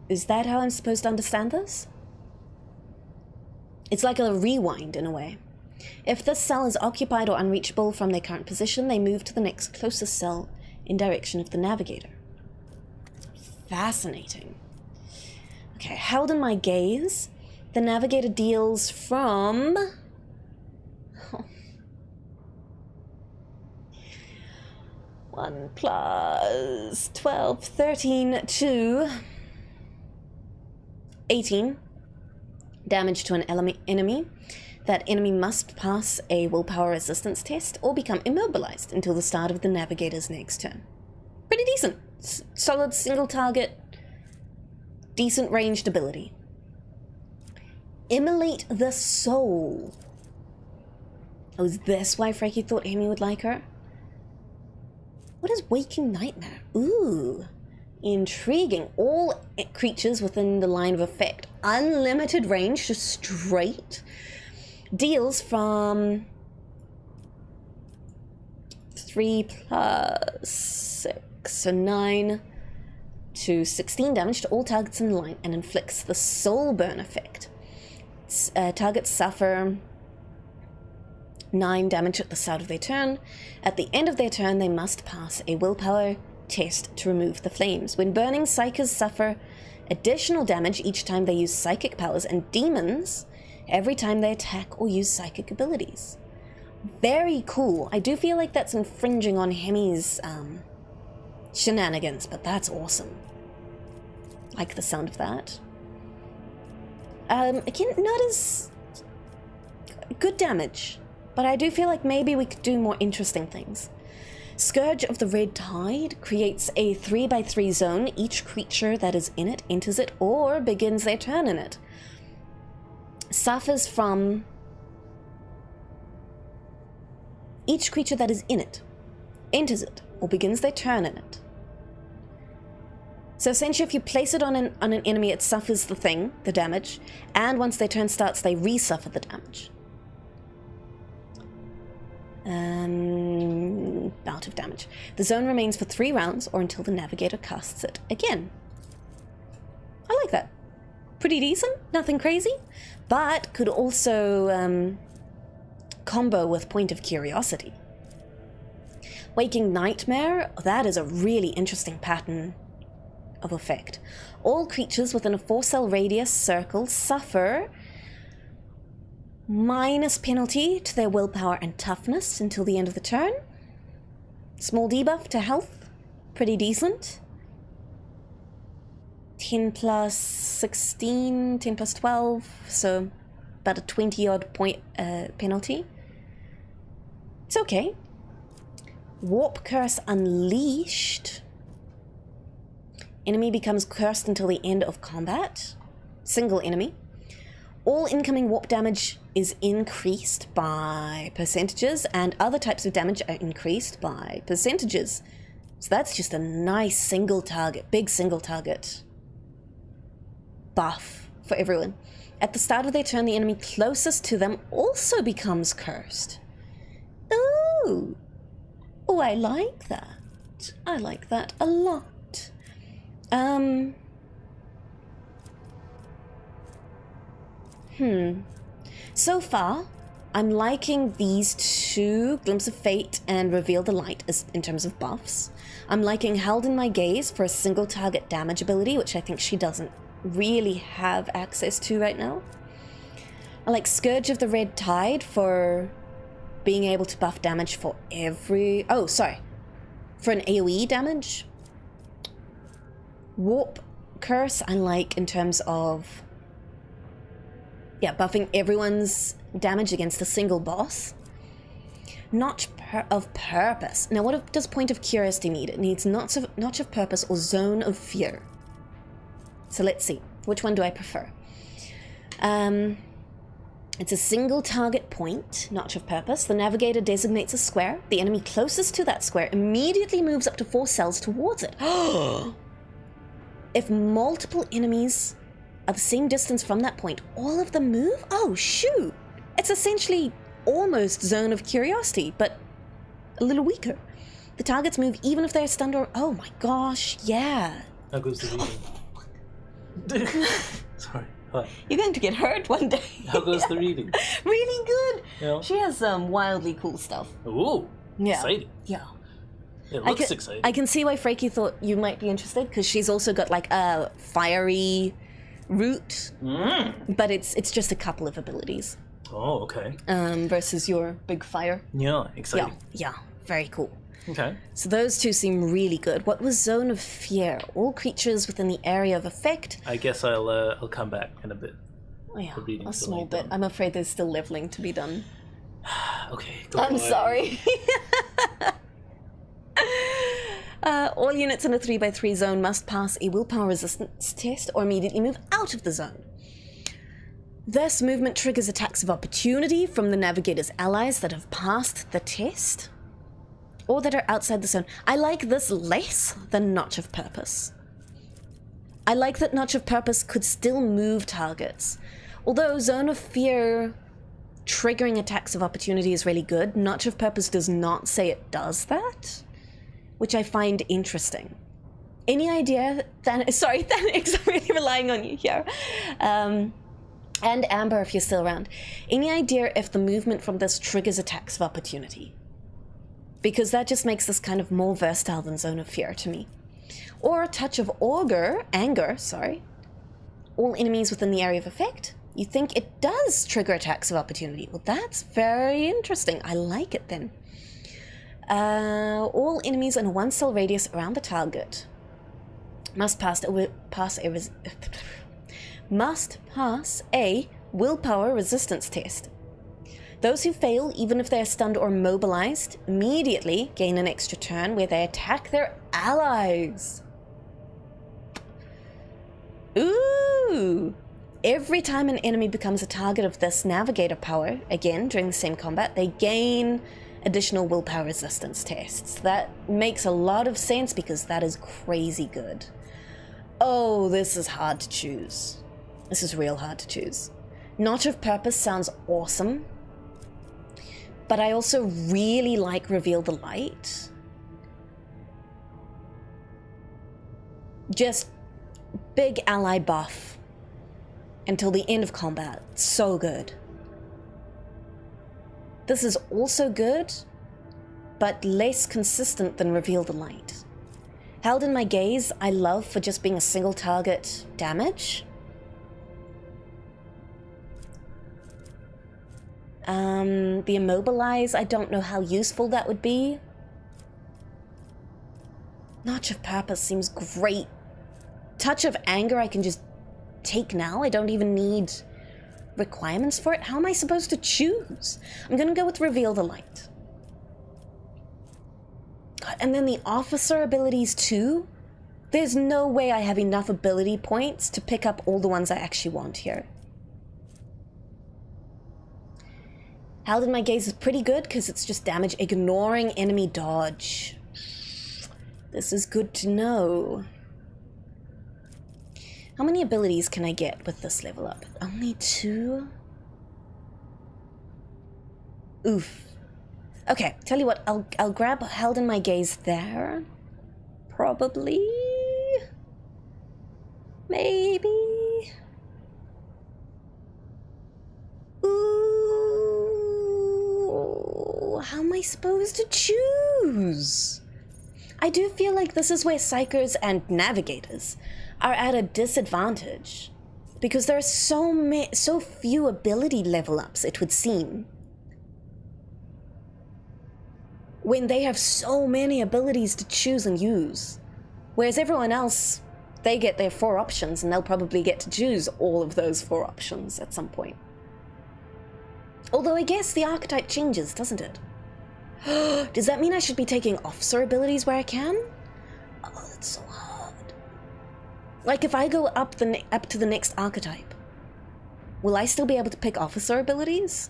Speaker 1: Is that how I'm supposed to understand this? It's like a rewind in a way. If this cell is occupied or unreachable from their current position, they move to the next closest cell in direction of the navigator. Fascinating. Okay, held in my gaze, the navigator deals from... 1 plus 12, 13 to 18 damage to an enemy. That enemy must pass a willpower resistance test or become immobilized until the start of the navigator's next turn. Pretty decent. Solid single target, decent ranged ability. Immolate the soul. Oh, is this why Frankie thought Hemmy would like her? What is Waking Nightmare? Ooh, intriguing. All creatures within the line of effect. Unlimited range, just straight. Deals from 3 plus 6, so 9 to 16 damage to all targets in the line and inflicts the soul burn effect. Targets suffer 9 damage at the start of their turn. At the end of their turn, they must pass a willpower test to remove the flames. When burning, psychers suffer additional damage each time they use psychic powers, and demons every time they attack or use psychic abilities. Very cool. I do feel like that's infringing on Hemmy's shenanigans, but that's awesome. Like the sound of that. Again, not as good damage, but I do feel like maybe we could do more interesting things. Scourge of the Red Tide creates a 3x3 zone. Each creature that is in it enters it or begins their turn in it. Suffers from... Each creature that is in it enters it or begins their turn in it. So essentially, if you place it on an enemy, it suffers the damage, and once their turn starts, they re-suffer the damage. Bout of damage. The zone remains for 3 rounds or until the navigator casts it again. I like that. Pretty decent, nothing crazy, but could also combo with Point of Curiosity. Waking Nightmare, that is a really interesting pattern of effect. All creatures within a 4-cell radius circle suffer minus penalty to their willpower and toughness until the end of the turn. Small debuff to health, pretty decent. 10 plus 16, 10 plus 12, so about a 20-odd point penalty. It's okay. Warp Curse Unleashed. Enemy becomes cursed until the end of combat. Single enemy. All incoming warp damage is increased by percentages, and other types of damage are increased by percentages. So that's just a nice single target, big single target buff for everyone. At the start of their turn, the enemy closest to them also becomes cursed. Ooh. Oh, I like that. I like that a lot. So far, I'm liking these two, Glimpse of Fate and Reveal the Light, as in terms of buffs. I'm liking Held in My Gaze for a single target damage ability, which I think she doesn't really have access to right now. I like Scourge of the Red Tide for being able to buff damage for every... Oh, sorry. For an AoE damage. Warp Curse I like in terms of... Yeah, buffing everyone's damage against a single boss. Notch of Purpose. Now, what does Point of Curiosity need? It needs Notch of Purpose or Zone of Fear. So let's see. Which one do I prefer? It's a single target point, Notch of Purpose. The navigator designates a square. The enemy closest to that square immediately moves up to 4 cells towards it. If multiple enemies are the same distance from that point, all of them move? Oh, shoot. It's essentially almost Zone of Curiosity, but a little weaker. The targets move even if they're stunned or... Oh my gosh, yeah.
Speaker 2: How goes the reading? Sorry. What?
Speaker 1: You're going to get hurt one day.
Speaker 2: How goes the reading?
Speaker 1: Really good.
Speaker 2: Yeah.
Speaker 1: She has some wildly cool stuff.
Speaker 2: Ooh.
Speaker 1: Yeah.
Speaker 2: Exciting.
Speaker 1: Yeah.
Speaker 2: It looks exciting.
Speaker 1: I can see why Freaky thought you might be interested, because she's also got like a fiery root, but it's just a couple of abilities.
Speaker 2: Oh, okay.
Speaker 1: Versus your big fire.
Speaker 2: Yeah, exciting.
Speaker 1: Yeah, very cool.
Speaker 2: Okay.
Speaker 1: So those two seem really good. What was Zone of Fear? All creatures within the area of effect.
Speaker 2: I guess I'll come back in a bit.
Speaker 1: Oh yeah, a small bit. I'm afraid there's still leveling to be done.
Speaker 2: Okay.
Speaker 1: I'm sorry. All units in a 3x3 zone must pass a willpower resistance test or immediately move out of the zone. This movement triggers attacks of opportunity from the navigator's allies that have passed the test or that are outside the zone. I like this less than Notch of Purpose. I like that Notch of Purpose could still move targets. Although Zone of Fear triggering attacks of opportunity is really good, Notch of Purpose does not say it does that, which I find interesting. Any idea, sorry, Thanix, I'm really relying on you here. And Amber, if you're still around. Any idea if the movement from this triggers attacks of opportunity? Because that just makes this kind of more versatile than Zone of Fear to me. Or a touch of anger, sorry. All enemies within the area of effect. You think it does trigger attacks of opportunity. Well, that's very interesting. I like it then. All enemies in a 1 cell radius around the target must pass a willpower resistance test. Those who fail, even if they are stunned or mobilized, immediately gain an extra turn where they attack their allies. Ooh! Every time an enemy becomes a target of this navigator power, again during the same combat, they gain additional willpower resistance tests. That makes a lot of sense because that is crazy good. Oh, this is hard to choose. This is real hard to choose. Notch of Purpose sounds awesome, but I also really like Reveal the Light. Just big ally buff until the end of combat. So good. This is also good, but less consistent than Reveal the Light. Held in My Gaze, I love for just being a single target damage. The Immobilize, I don't know how useful that would be. Notch of Purpose seems great. Touch of Anger I can just take now. I don't even need requirements for it. How am I supposed to choose? I'm gonna go with Reveal the Light. God, and then the officer abilities too. There's no way I have enough ability points to pick up all the ones I actually want here. Held in My Gaze is pretty good because it's just damage ignoring enemy dodge. This is good to know. How many abilities can I get with this level up? Only 2? Oof. Okay, tell you what, I'll grab Held in My Gaze there. Probably. Maybe. Ooh, how am I supposed to choose? I do feel like this is where Psychers and Navigators are at a disadvantage, because there are so few ability level ups, it would seem, when they have so many abilities to choose and use, whereas everyone else, they get their 4 options and they'll probably get to choose all of those 4 options at some point. Although I guess the archetype changes, doesn't it? Does that mean I should be taking officer abilities where I can? Oh, that's so hard. Like, if I go up to the next archetype, will I still be able to pick officer abilities?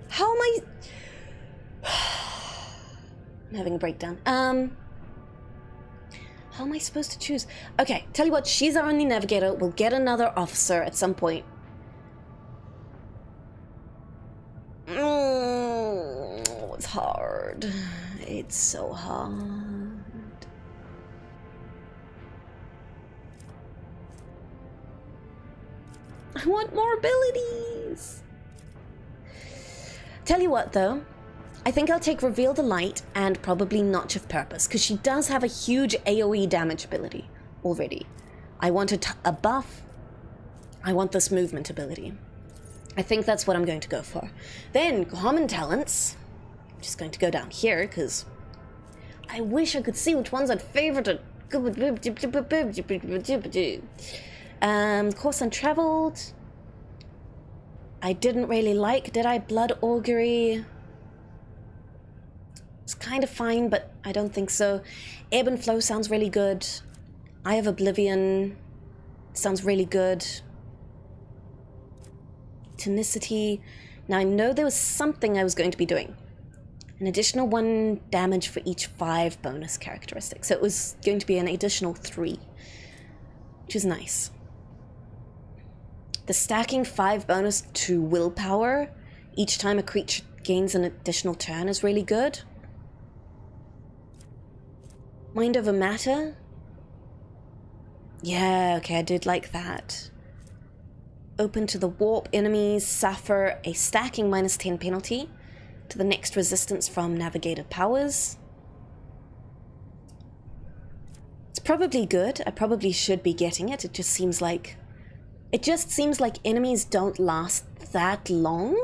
Speaker 1: How am I... I'm having a breakdown. How am I supposed to choose? Okay, tell you what, she's our only navigator. We'll get another officer at some point. It's hard. It's so hard. I want more abilities. Tell you what, though. I think I'll take Reveal the Light and probably Notch of Purpose, because she does have a huge AoE damage ability already. I want a buff. I want this movement ability. I think that's what I'm going to go for. Then, common talents. I'm just going to go down here, because I wish I could see which ones I'd favorite. Course Untraveled. I didn't really like, did I? Blood Augury. It's kind of fine, but I don't think so. Ebb and Flow sounds really good. Eye of Oblivion sounds really good. Tonicity. Now I know there was something I was going to be doing. An additional 1 damage for each 5 bonus characteristics. So it was going to be an additional 3, which is nice. The stacking 5 bonus to willpower each time a creature gains an additional turn is really good. Mind over Matter? Yeah, okay, I did like that. Open to the warp. Enemies suffer a stacking -10 penalty to the next resistance from navigated powers. It's probably good. I probably should be getting it. It just seems like enemies don't last that long.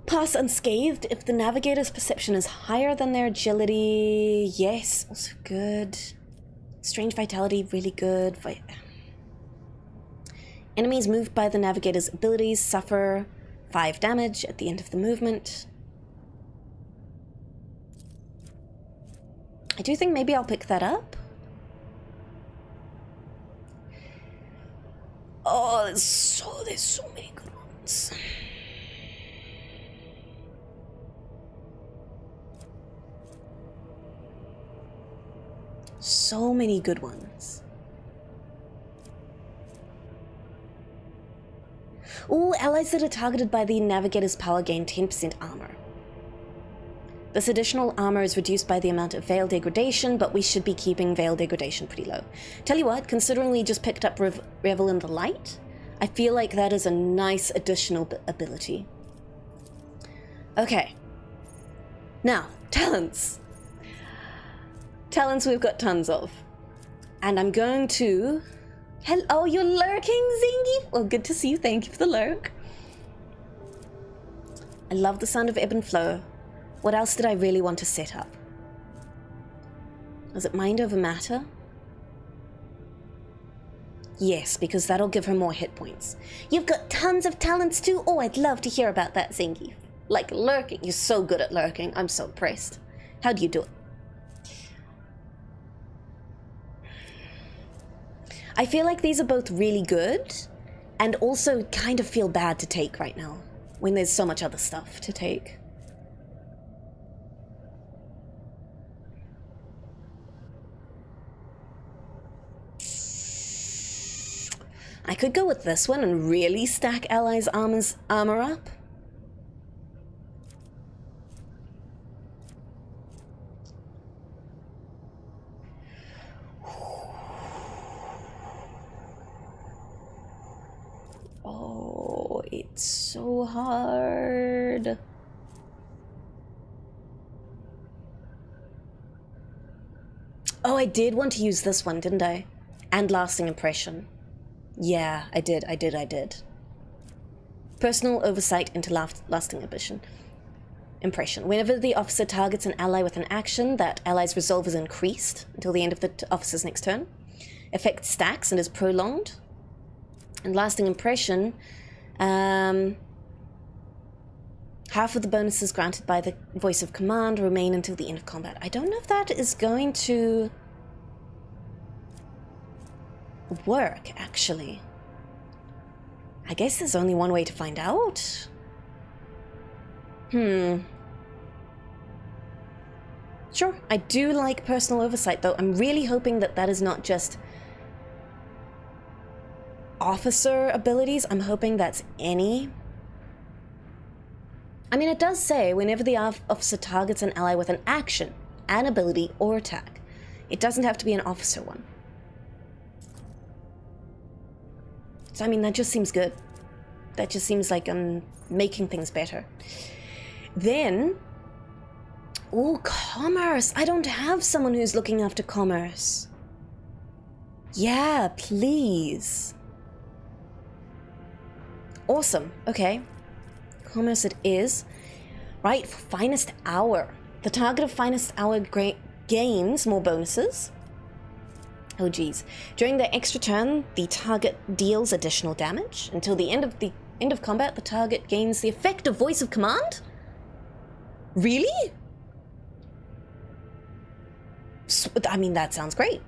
Speaker 1: Pass unscathed if the navigator's perception is higher than their agility. Yes, also good. Strange Vitality, really good. Enemies moved by the navigator's abilities suffer 5 damage at the end of the movement. I do think maybe I'll pick that up. Oh, there's so many good ones. So many good ones. Ooh, allies that are targeted by the navigator's power gain 10% armor. This additional armor is reduced by the amount of Veil Degradation, but we should be keeping Veil Degradation pretty low. Tell you what, considering we just picked up Revel in the Light, I feel like that is a nice additional ability. Okay. Now, talents. Talents we've got tons of. And I'm going to... Oh, you're lurking, Zingy? Well, good to see you. Thank you for the lurk. I love the sound of Ebb and Flow. What else did I really want to set up? Was it Mind Over Matter? Yes, because that'll give her more hit points. You've got tons of talents too? Oh, I'd love to hear about that, Zingy. Like lurking. You're so good at lurking. I'm so impressed. How do you do it? I feel like these are both really good, and also kind of feel bad to take right now, when there's so much other stuff to take. I could go with this one and really stack allies' armor up. Oh, it's so hard. Oh, I did want to use this one, didn't I? And Lasting Impression. Yeah, I did. Personal Oversight into Lasting Impression. Whenever the officer targets an ally with an action, that ally's resolve is increased until the end of the officer's next turn. Effect stacks and is prolonged. And Lasting Impression, half of the bonuses granted by the voice of command remain until the end of combat. I don't know if that is going to work, actually. I guess there's only one way to find out. Sure, I do like personal oversight, though. I'm really hoping that that is not just officer abilities. I'm hoping that's any. I mean, it does say whenever the officer targets an ally with an action, an ability, or attack. It doesn't have to be an officer one. So, I mean, that just seems good. That just seems like I'm making things better. Then... oh, commerce! I don't have someone who's looking after commerce. Yeah, please. Awesome. Okay. Commerce it is. Right, for Finest Hour. The target of Finest Hour gains more bonuses. Oh geez. During the extra turn, the target deals additional damage. Until the end of combat, the target gains the effect of Voice of Command? Really? I mean, that sounds great.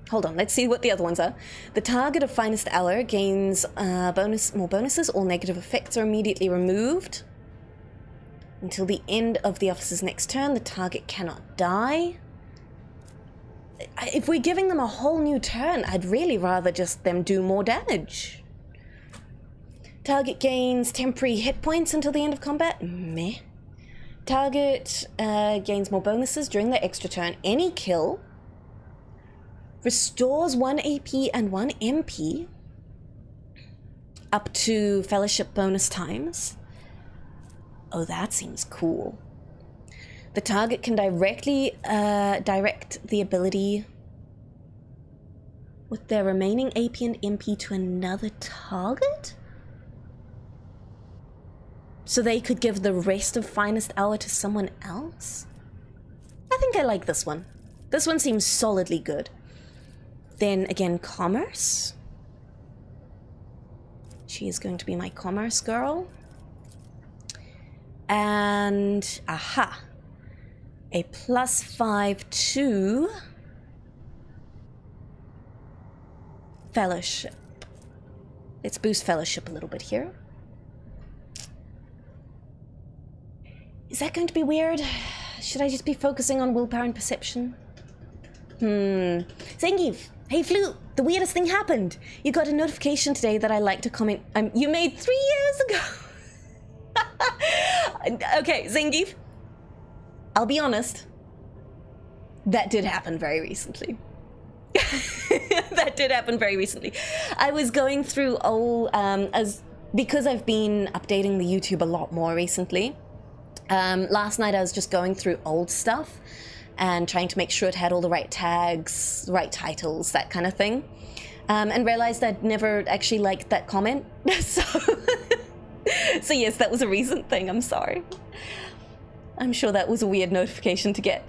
Speaker 1: Hold on, let's see what the other ones are. The target of Finest Hour gains more bonuses. All negative effects are immediately removed. Until the end of the officer's next turn, the target cannot die. If we're giving them a whole new turn, I'd really rather just them do more damage. Target gains temporary hit points until the end of combat. Meh. Target gains more bonuses during the extra turn. Any kill restores 1 AP and 1 MP up to fellowship bonus times. Oh, that seems cool. The target can directly direct the ability with their remaining AP and MP to another target? So they could give the rest of Finest Hour to someone else? I think I like this one. This one seems solidly good. Then again, commerce. She is going to be my commerce girl. And, aha. A +5 to fellowship. Let's boost fellowship a little bit here. Is that going to be weird? Should I just be focusing on willpower and perception? Zangief! Hey Flewt! The weirdest thing happened! You got a notification today that I liked a comment you made 3 years ago! Okay, Zangief. I'll be honest. That did happen very recently. That did happen very recently. I was going through because I've been updating the YouTube a lot more recently. Last night I was just going through old stuff and trying to make sure it had all the right tags, right titles, that kind of thing. And realized I'd never actually liked that comment. So yes, that was a recent thing, I'm sorry. I'm sure that was a weird notification to get.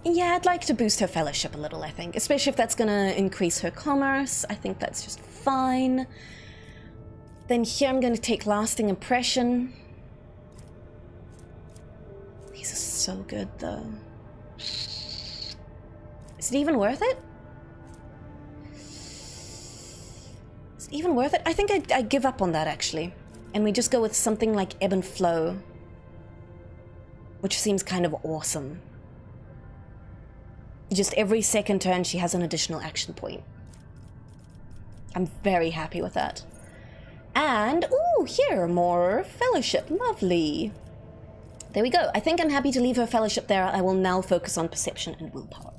Speaker 1: Yeah, I'd like to boost her fellowship a little, I think. Especially if that's gonna increase her commerce. I think that's just fine. Then here I'm gonna take lasting impression. These are so good, though. Is it even worth it? Is it even worth it? I think I'd give up on that, actually. And we just go with something like Ebb and Flow. Which seems kind of awesome. Just every second turn she has an additional action point. I'm very happy with that. And, ooh, here, more fellowship. Lovely. There we go. I think I'm happy to leave her fellowship there. I will now focus on perception and willpower.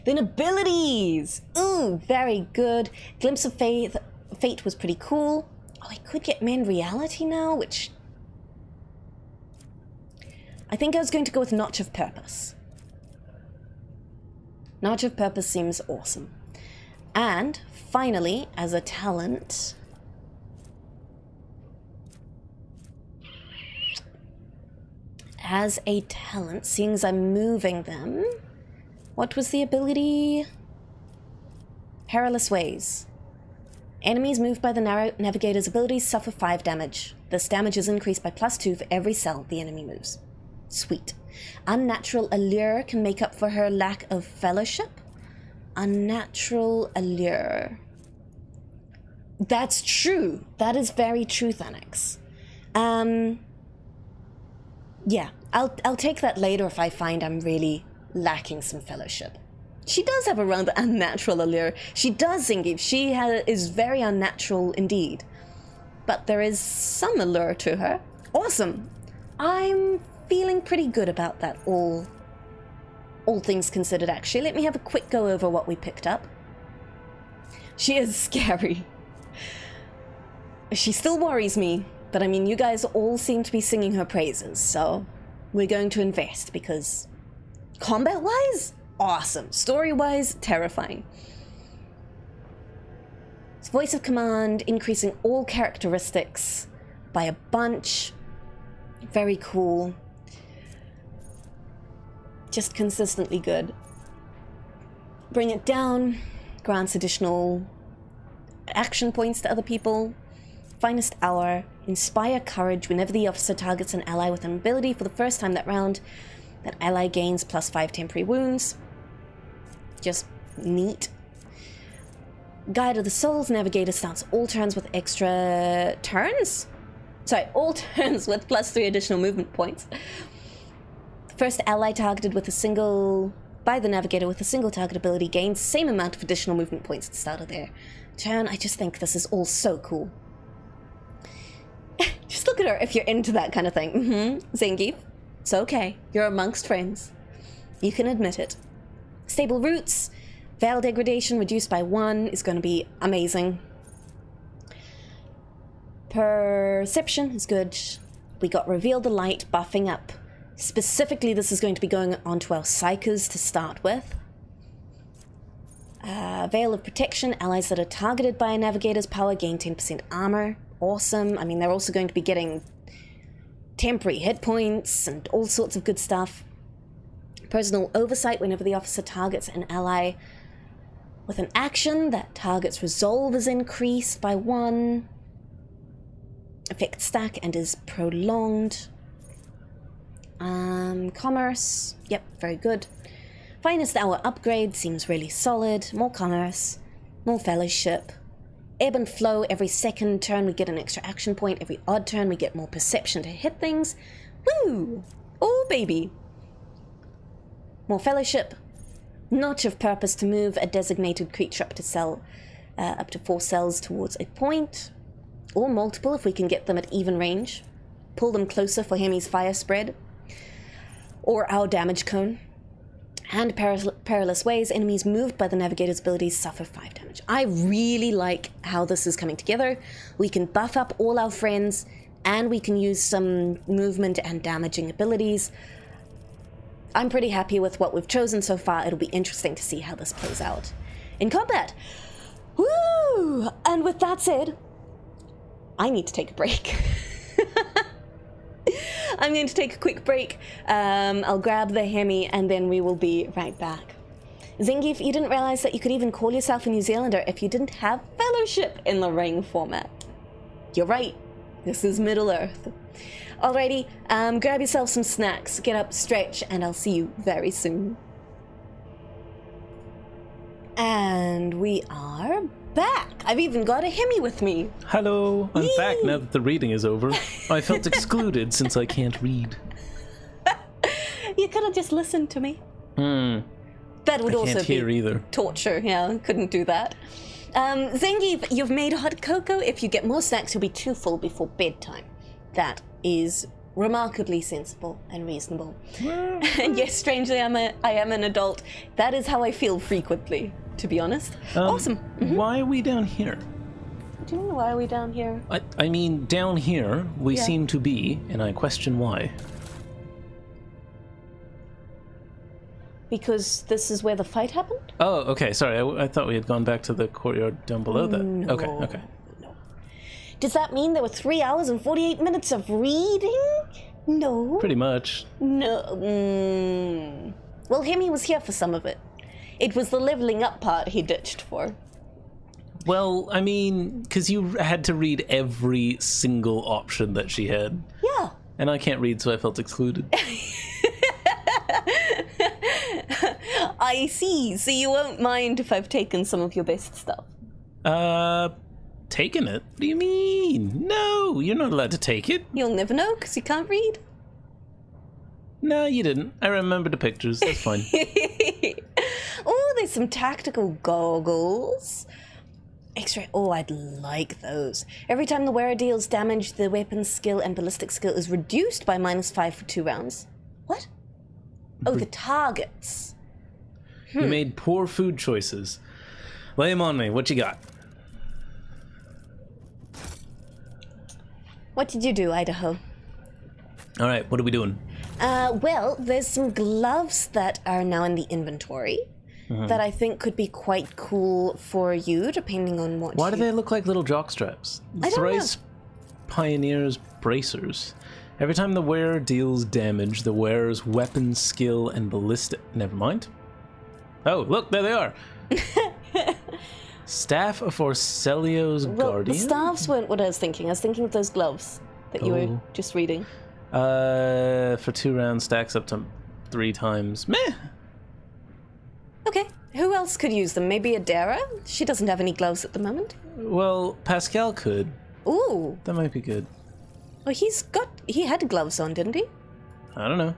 Speaker 1: Then abilities. Ooh, very good. Glimpse of Fate was pretty cool. Oh, I could get Mend Reality now, which... I think I was going to go with Notch of Purpose. Notch of Purpose seems awesome. And, finally, as a talent... seeing as I'm moving them... What was the ability? Perilous Ways. Enemies moved by the Navigator's abilities suffer 5 damage. This damage is increased by +2 for every cell the enemy moves. Sweet. Unnatural Allure can make up for her lack of fellowship. Unnatural Allure. That's true. That is very true, Thanex. Yeah, I'll take that later if I find I'm really lacking some fellowship. She does have a rather unnatural allure. She does, Zingy. She is very unnatural indeed. But there is some allure to her. Awesome. I'm feeling pretty good about that, all things considered, actually. Let me have a quick go over what we picked up. She is scary. She still worries me, but I mean, you guys all seem to be singing her praises, so we're going to invest because combat-wise, awesome. Story-wise, terrifying. It's voice of command, increasing all characteristics by a bunch. Very cool. Just consistently good. Bring it down, grants additional action points to other people. Finest hour, inspire courage whenever the officer targets an ally with an ability for the first time that round. That ally gains +5 temporary wounds. Just neat. Guide of the Souls, Navigator starts all turns with extra turns? Sorry, all turns with +3 additional movement points. First ally targeted with a single... by the Navigator with a single target ability gains same amount of additional movement points at the start of their turn. I just think this is all so cool. Just look at her if you're into that kind of thing. Zangief, it's okay. You're amongst friends. You can admit it. Stable Roots, Veil Degradation reduced by 1 is going to be amazing. Perception is good. We got Reveal the Light buffing up. Specifically, this is going to be going on to our Psychers to start with. Veil of Protection, allies that are targeted by a Navigator's power gain 10% armor. Awesome. I mean, they're also going to be getting temporary hit points and all sorts of good stuff. Personal Oversight, whenever the officer targets an ally with an action, that target's resolve is increased by 1. Effect stack and is prolonged. Commerce, yep, very good. Finest hour upgrade seems really solid. More commerce, more fellowship. Ebb and flow, every second turn we get an extra action point. Every odd turn we get more perception to hit things. Woo! Oh, baby. More fellowship. Notch of purpose to move a designated creature up to 4 cells towards a point. Or multiple if we can get them at even range. Pull them closer for Hemmy's fire spread. Or our damage cone. And perilous ways, enemies moved by the Navigator's abilities suffer 5 damage. I really like how this is coming together. We can buff up all our friends, and we can use some movement and damaging abilities. I'm pretty happy with what we've chosen so far. It'll be interesting to see how this plays out in combat. Woo! And with that said, I need to take a break. I'm going to take a quick break. I'll grab the Hemmy and then we will be right back. Zangief, you didn't realize that you could even call yourself a New Zealander if you didn't have fellowship in the ring format. You're right. This is Middle Earth. Alrighty, grab yourself some snacks, get up, stretch, and I'll see you very soon. And we are back. I've even got a Hemmy with me.
Speaker 2: Hello, I'm back now that the reading is over. I felt excluded since I can't read.
Speaker 1: You could have just listened to me. That would also
Speaker 2: can't hear
Speaker 1: be
Speaker 2: either.
Speaker 1: Torture. Yeah, couldn't do that. Zangief, you've made hot cocoa. If you get more snacks, you'll be too full before bedtime. That is remarkably sensible and reasonable. And yes, strangely, I am an adult. That is how I feel frequently, to be honest. Awesome.
Speaker 2: Why are we down here?
Speaker 1: What do you mean, why are we down here?
Speaker 2: I mean, down here we seem to be, and I question why.
Speaker 1: Because this is where the fight happened?
Speaker 2: Oh, okay, sorry. I thought we had gone back to the courtyard down below that.
Speaker 1: No.
Speaker 2: Okay.
Speaker 1: No. Does that mean there were 3 hours and 48 minutes of reading? No.
Speaker 2: Pretty much.
Speaker 1: No. Well, Hemmy was here for some of it. It was the leveling up part he ditched for.
Speaker 2: Well, I mean, because you had to read every single option that she had.
Speaker 1: Yeah.
Speaker 2: And I can't read, so I felt excluded.
Speaker 1: I see. So you won't mind if I've taken some of your best stuff?
Speaker 2: Taking it? What do you mean? No, you're not allowed to take it.
Speaker 1: You'll never know because you can't read.
Speaker 2: No, you didn't. I remember the pictures. That's fine.
Speaker 1: Oh, there's some tactical goggles. X-ray. Oh, I'd like those. Every time the wearer deals damage, the weapon skill and ballistic skill is reduced by -5 for 2 rounds. What? Oh, the targets.
Speaker 2: You made poor food choices. Lay them on me. What you got?
Speaker 1: What did you do, Idaho?
Speaker 2: All right, what are we doing?
Speaker 1: Well, there's some gloves that are now in the inventory that I think could be quite cool for you, depending on what
Speaker 2: Why do they look like little jock straps?
Speaker 1: I don't
Speaker 2: Thrice Pioneer's bracers. Every time the wearer deals damage, the wearer's weapon skill and ballistic... Never mind. Oh, look, there they are. Staff of Orcelio's Guardian?
Speaker 1: The staffs weren't what I was thinking. I was thinking of those gloves that you were just reading.
Speaker 2: For 2 rounds, stacks up to 3 times. Meh.
Speaker 1: Okay. Who else could use them? Maybe Adara? She doesn't have any gloves at the moment.
Speaker 2: Well, Pascal could.
Speaker 1: Ooh.
Speaker 2: That might be good.
Speaker 1: Well, he had gloves on, didn't he?
Speaker 2: I don't know.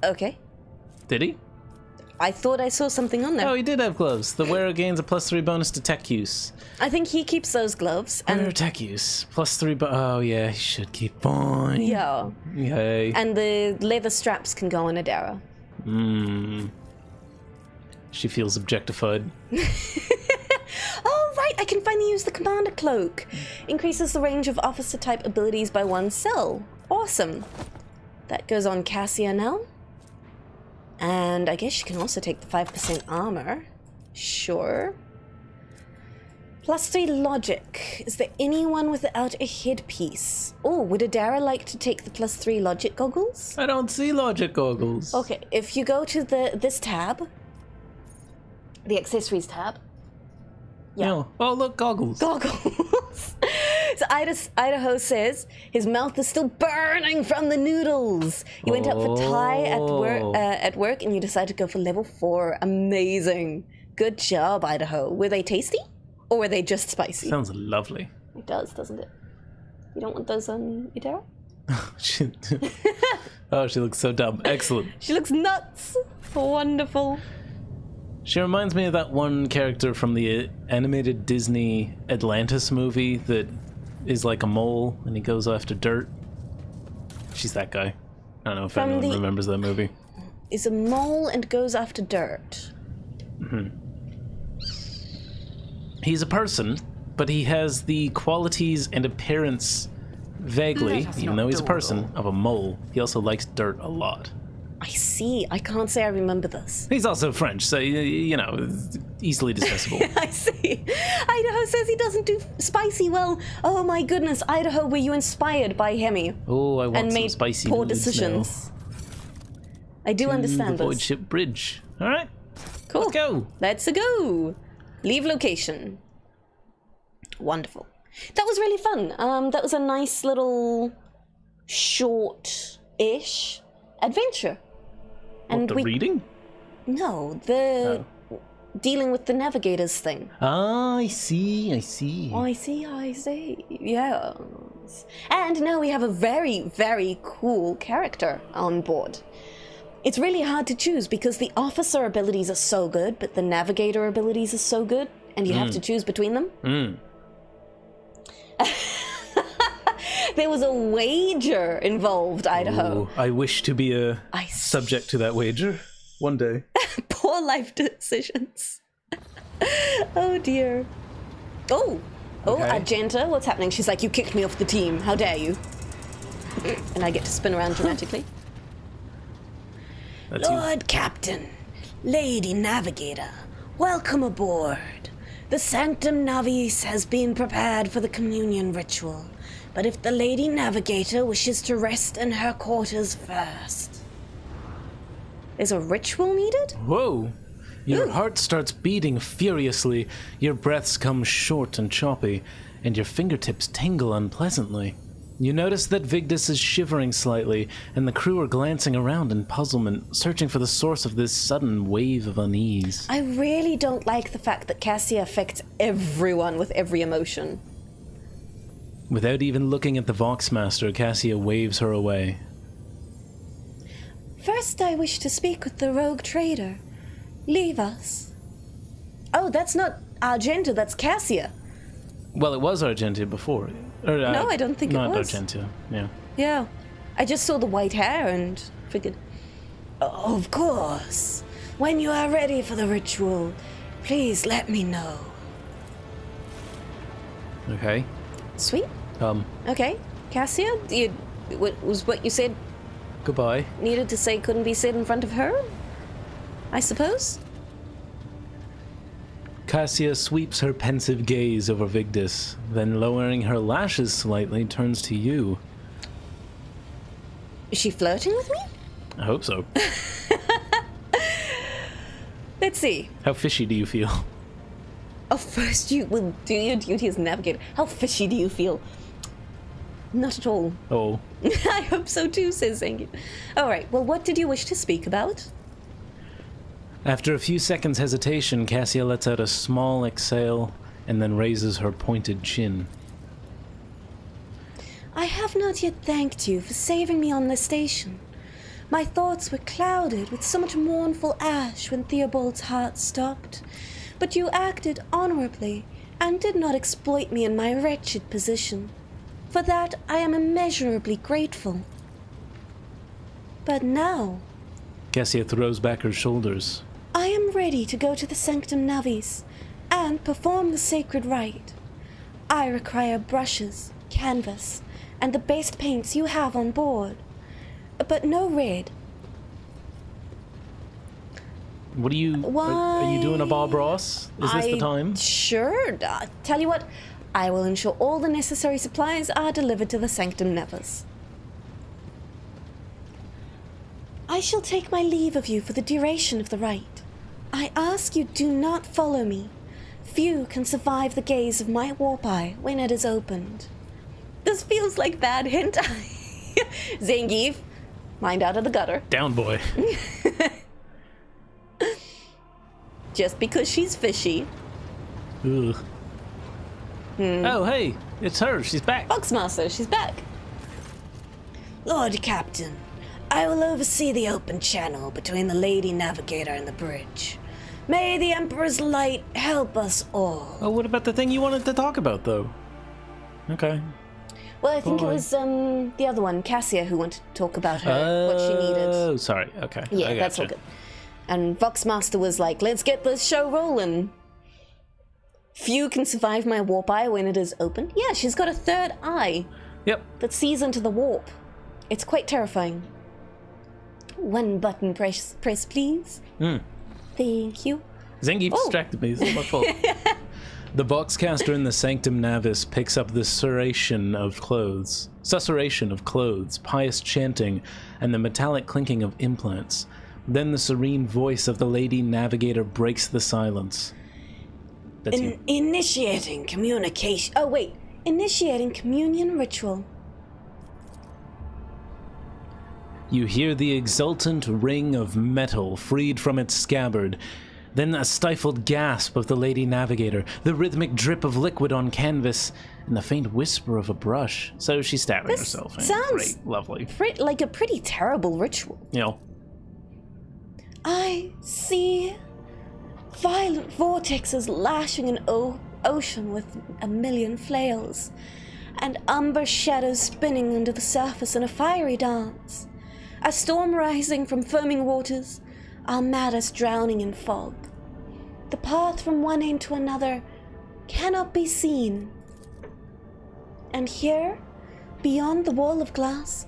Speaker 1: Okay.
Speaker 2: Did he?
Speaker 1: I thought I saw something on there.
Speaker 2: Oh, he did have gloves. The wearer gains a +3 bonus to tech use.
Speaker 1: I think he keeps those gloves.
Speaker 2: Wearer tech use. +3 oh, yeah, he should keep fine.
Speaker 1: Yeah.
Speaker 2: Yay.
Speaker 1: And the leather straps can go on Adara.
Speaker 2: She feels objectified.
Speaker 1: Oh, right, I can finally use the Commander Cloak. Increases the range of officer-type abilities by 1 cell. Awesome. That goes on Cassia now. And I guess you can also take the 5% armor. Sure. +3 logic. Is there anyone without a headpiece? Oh, would Adara like to take the +3 logic goggles?
Speaker 2: I don't see logic goggles.
Speaker 1: Okay, if you go to this tab, the accessories tab. Yeah.
Speaker 2: No. Oh, look, goggles.
Speaker 1: Goggles. So Idaho says his mouth is still burning from the noodles. You went up for Thai at work and you decided to go for level 4. Amazing. Good job, Idaho. Were they tasty? Or were they just spicy?
Speaker 2: Sounds lovely.
Speaker 1: It does, doesn't it? You don't want those on Idara?
Speaker 2: Oh, she looks so dumb. Excellent.
Speaker 1: She looks nuts. Wonderful.
Speaker 2: She reminds me of that one character from the animated Disney Atlantis movie that is like a mole and he goes after dirt. She's that guy. I don't know if anyone remembers that movie.
Speaker 1: Is a mole and goes after dirt.
Speaker 2: He's a person, but he has the qualities and appearance vaguely, even though he's a person, of a mole. He also likes dirt a lot.
Speaker 1: I see. I can't say I remember this.
Speaker 2: He's also French, so, you know, easily dismissible.
Speaker 1: I see. Idaho says he doesn't do spicy well. Oh my goodness, Idaho, were you inspired by Hemmy?
Speaker 2: Oh, I want
Speaker 1: and
Speaker 2: some
Speaker 1: made
Speaker 2: spicy
Speaker 1: poor
Speaker 2: moods
Speaker 1: decisions.
Speaker 2: now.
Speaker 1: I do understand
Speaker 2: the Void
Speaker 1: this.
Speaker 2: Ship Bridge. All right,
Speaker 1: Cool.
Speaker 2: let's go.
Speaker 1: Let's go. Leave location. Wonderful. That was really fun. That was a nice little short-ish adventure.
Speaker 2: And what, the reading?
Speaker 1: No, the dealing with the navigators thing.
Speaker 2: Ah, I see.
Speaker 1: I see. Yes. And now we have a very, very cool character on board. It's really hard to choose because the officer abilities are so good, but the navigator abilities are so good, and you have to choose between them. There was a wager involved, Idaho.
Speaker 2: Ooh, I wish to be subject to that wager one day.
Speaker 1: Poor life decisions. Oh dear. Oh,
Speaker 2: Okay.
Speaker 1: Argenta, what's happening? She's like, you kicked me off the team. How dare you? And I get to spin around dramatically.
Speaker 2: That's you.
Speaker 1: Lord Captain, Lady Navigator, welcome aboard. The Sanctum Navis has been prepared for the communion ritual. But if the Lady Navigator wishes to rest in her quarters first... There's a ritual needed?
Speaker 2: Whoa! Your heart starts beating furiously, your breaths come short and choppy, and your fingertips tingle unpleasantly. You notice that Vigdis is shivering slightly, and the crew are glancing around in puzzlement, searching for the source of this sudden wave of unease.
Speaker 1: I really don't like the fact that Cassia affects everyone with every emotion.
Speaker 2: Without even looking at the Voxmaster, Cassia waves her away.
Speaker 1: First, I wish to speak with the rogue trader. Leave us. Oh, that's not Argenta, that's Cassia.
Speaker 2: Well, it was Argentia before.
Speaker 1: No, I don't think it was.
Speaker 2: Not Argentia, yeah.
Speaker 1: Yeah. I just saw the white hair and figured... Oh, of course. When you are ready for the ritual, please let me know.
Speaker 2: Okay.
Speaker 1: Sweet. Okay. Cassia, was what you said
Speaker 2: Goodbye.
Speaker 1: needed to say couldn't be said in front of her? I suppose?
Speaker 2: Cassia sweeps her pensive gaze over Vigdis, then lowering her lashes slightly, turns to you.
Speaker 1: Is she flirting with me?
Speaker 2: I hope so.
Speaker 1: Let's see.
Speaker 2: How fishy do you feel?
Speaker 1: Oh, first you will do your duty as navigator. How fishy do you feel? Not at all.
Speaker 2: Oh.
Speaker 1: I hope so too, says Zangief. Alright, well, what did you wish to speak about?
Speaker 2: After a few seconds' hesitation, Cassia lets out a small exhale and then raises her pointed chin.
Speaker 1: I have not yet thanked you for saving me on the station. My thoughts were clouded with so much mournful ash when Theobald's heart stopped, but you acted honorably and did not exploit me in my wretched position. For that I am immeasurably grateful. But now...
Speaker 2: Cassia throws back her shoulders.
Speaker 1: I am ready to go to the Sanctum Navis and perform the sacred rite. I require brushes, canvas, and the base paints you have on board, but no red.
Speaker 2: What are you... Are you doing a Bob Ross? Is this the time?
Speaker 1: Sure. Tell you what, I will ensure all the necessary supplies are delivered to the Sanctum Navis. I shall take my leave of you for the duration of the rite. I ask you do not follow me. Few can survive the gaze of my warp eye when it is opened. This feels like bad hentai. Zangief, mind out of the gutter.
Speaker 2: Down, boy.
Speaker 1: Just because she's fishy.
Speaker 2: Ugh. Oh, hey, it's her. She's back.
Speaker 1: Voxmaster, she's back. Lord Captain, I will oversee the open channel between the Lady Navigator and the bridge. May the Emperor's light help us all.
Speaker 2: Oh, what about the thing you wanted to talk about, though? Okay.
Speaker 1: Well, I think it was the other one, Cassia, who wanted to talk about her, what she needed.
Speaker 2: Oh, sorry. Okay.
Speaker 1: Yeah, that's all good. And Voxmaster was like, let's get this show rolling. Few can survive my warp eye when it is open. Yeah, she's got a third eye.
Speaker 2: Yep.
Speaker 1: That sees into the warp. It's quite terrifying. One button press please. Thank you.
Speaker 2: Zangief distracted me. It's my fault. The boxcaster in the Sanctum Navis picks up the susurration of clothes, pious chanting, and the metallic clinking of implants. Then the serene voice of the Lady Navigator breaks the silence. That's you.
Speaker 1: Initiating communication. Oh, wait. Initiating communion ritual.
Speaker 2: You hear the exultant ring of metal freed from its scabbard, then a stifled gasp of the Lady Navigator, the rhythmic drip of liquid on canvas, and the faint whisper of a brush. So she's stabbing herself.
Speaker 1: Sounds
Speaker 2: great, lovely.
Speaker 1: Like a pretty terrible ritual.
Speaker 2: You know.
Speaker 1: I see violent vortexes lashing an ocean with a million flails, and umber shadows spinning under the surface in a fiery dance. A storm rising from foaming waters, our matters drowning in fog. The path from one end to another cannot be seen. And here, beyond the wall of glass,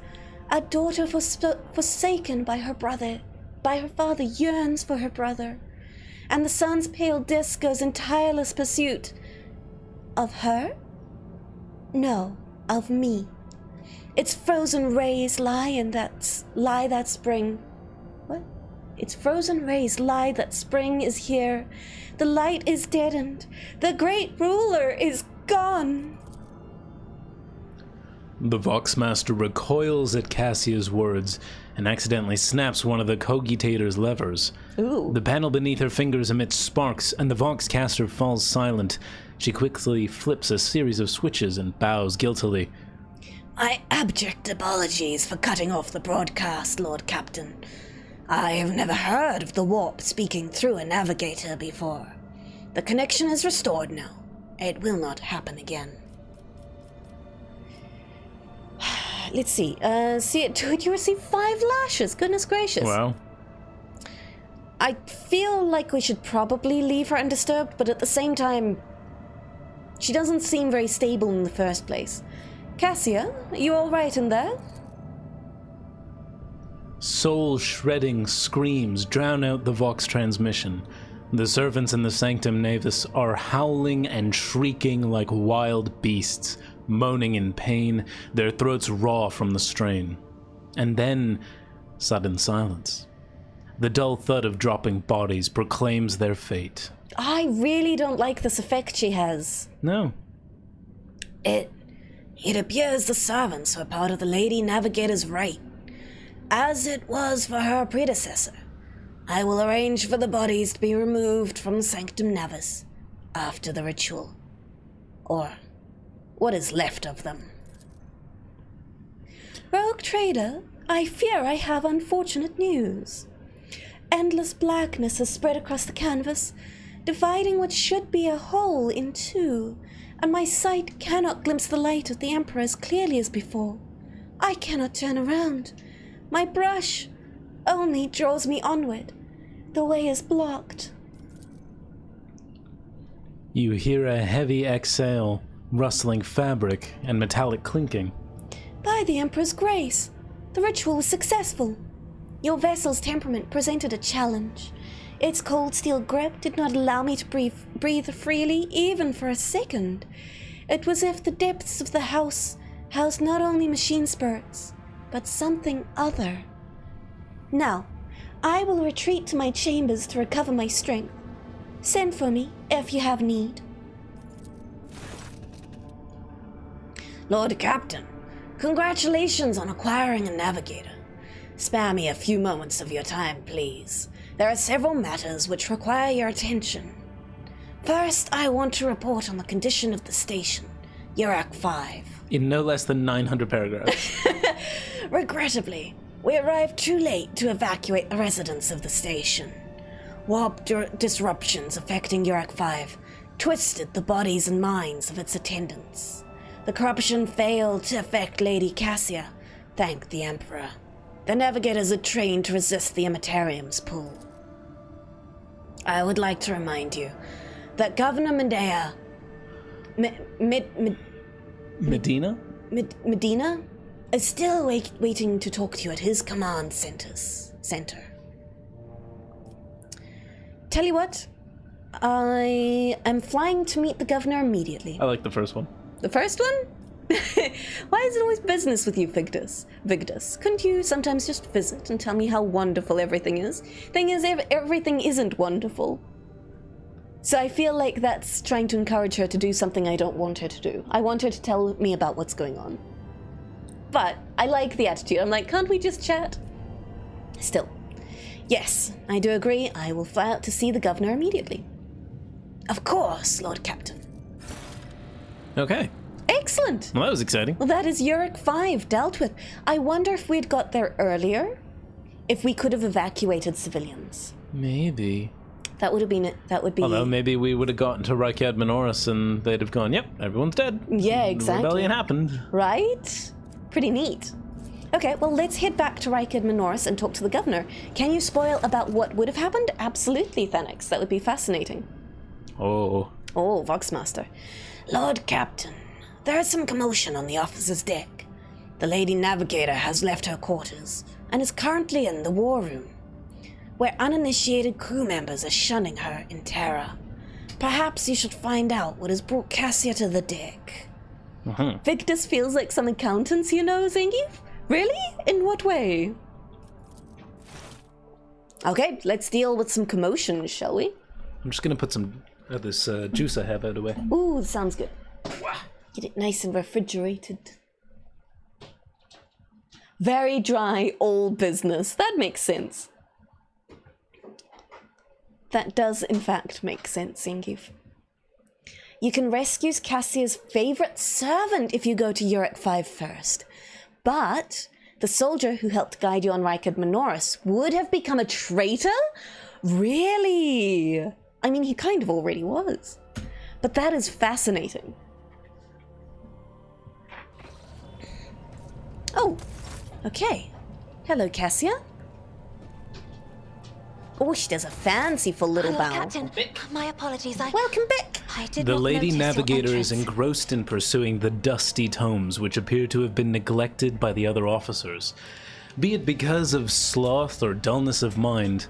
Speaker 1: a daughter forsaken by her brother, by her father, yearns for her brother, and the sun's pale disk goes in tireless pursuit of her? No, of me. Its frozen rays lie that spring. What? Its frozen rays lie that spring is here. The light is deadened. The great ruler is gone.
Speaker 2: The Voxmaster recoils at Cassia's words and accidentally snaps one of the Cogitator's levers.
Speaker 1: Ooh.
Speaker 2: The panel beneath her fingers emits sparks, and the Voxcaster falls silent. She quickly flips a series of switches and bows guiltily.
Speaker 3: My abject apologies for cutting off the broadcast, Lord Captain. I have never heard of the warp speaking through a navigator before. The connection is restored now. It will not happen again.
Speaker 1: Let's see. Did you receive 5 lashes? Goodness gracious.
Speaker 2: Wow.
Speaker 1: I feel like we should probably leave her undisturbed, but at the same time, she doesn't seem very stable in the first place. Cassia, are you alright in there?
Speaker 2: Soul-shredding screams drown out the Vox transmission. The servants in the Sanctum Navis are howling and shrieking like wild beasts, moaning in pain, their throats raw from the strain. And then, sudden silence. The dull thud of dropping bodies proclaims their fate.
Speaker 1: I really don't like this effect she has.
Speaker 2: No.
Speaker 3: It appears the servants were part of the Lady Navigator's right, as it was for her predecessor. I will arrange for the bodies to be removed from Sanctum Navis after the ritual. Or what is left of them.
Speaker 1: Rogue Trader, I fear I have unfortunate news. Endless blackness has spread across the canvas, dividing what should be a whole in two, and my sight cannot glimpse the light of the Emperor as clearly as before. I cannot turn around. My brush only draws me onward. The way is blocked.
Speaker 2: You hear a heavy exhale, rustling fabric, and metallic clinking.
Speaker 1: By the Emperor's grace, the ritual was successful. Your vessel's temperament presented a challenge. Its cold steel grip did not allow me to breathe freely, even for a second. It was as if the depths of the house housed not only machine spirits, but something other. Now, I will retreat to my chambers to recover my strength. Send for me if you have need.
Speaker 3: Lord Captain, congratulations on acquiring a navigator. Spare me a few moments of your time, please. There are several matters which require your attention. First, I want to report on the condition of the station, Urak 5.
Speaker 2: In no less than 900 paragraphs.
Speaker 3: Regrettably, we arrived too late to evacuate the residents of the station. Warp disruptions affecting Urak 5 twisted the bodies and minds of its attendants. The corruption failed to affect Lady Cassia, thank the Emperor. The navigators are trained to resist the Immortarium's pull. I would like to remind you that Governor Medea...
Speaker 2: Medina?
Speaker 3: Medina is still waiting to talk to you at his command center.
Speaker 1: Tell you what, I am flying to meet the governor immediately.
Speaker 2: I like the first one.
Speaker 1: The first one? Why is it always business with you, Vigdus? Couldn't you sometimes just visit and tell me how wonderful everything is? Thing is, everything isn't wonderful. So I feel like that's trying to encourage her to do something I don't want her to do. I want her to tell me about what's going on. But I like the attitude. I'm like, can't we just chat? Still, yes, I do agree. I will fly out to see the governor immediately.
Speaker 3: Of course, Lord Captain.
Speaker 2: Okay.
Speaker 1: Excellent.
Speaker 2: Well, that was exciting.
Speaker 1: Well, that is Urak 5 dealt with. I wonder if we'd got there earlier, if we could have evacuated civilians.
Speaker 2: Maybe.
Speaker 1: That would have been it. That would be...
Speaker 2: Although maybe we would have gotten to Rykad Minoris and they'd have gone, yep, everyone's dead.
Speaker 1: Yeah, exactly.
Speaker 2: The rebellion happened.
Speaker 1: Right? Pretty neat. Okay, well, let's head back to Rykad Minoris and talk to the governor. Can you spoil about what would have happened? Absolutely, Thanex. That would be fascinating.
Speaker 2: Oh.
Speaker 1: Oh, Voxmaster.
Speaker 3: Lord Captain, there is some commotion on the officer's deck. The Lady Navigator has left her quarters and is currently in the war room, where uninitiated crew members are shunning her in terror. Perhaps you should find out what has brought Cassia to the deck.
Speaker 1: Victus feels like some accountants, you know, Zangief? Really? In what way? Okay, let's deal with some commotion, shall we?
Speaker 2: I'm just going to put some of this juice I have out of the way.
Speaker 1: Ooh, sounds good. Get it nice and refrigerated. Very dry, old business. That makes sense. That does, in fact, make sense, Ingif. You can rescue Cassia's favorite servant if you go to Uruk 5 first. But the soldier who helped guide you on Rykard Minoris would have become a traitor? Really? I mean, he kind of already was. But that is fascinating. Oh, okay. Hello, Cassia. Oh, she does a fanciful little bow.
Speaker 4: Captain. My apologies.
Speaker 1: Welcome back.
Speaker 4: I did
Speaker 2: The
Speaker 4: not
Speaker 2: Lady
Speaker 4: notice your
Speaker 2: Navigator is
Speaker 4: entrance.
Speaker 2: engrossed in pursuing the dusty tomes which appear to have been neglected by the other officers. Be it because of sloth or dullness of mind,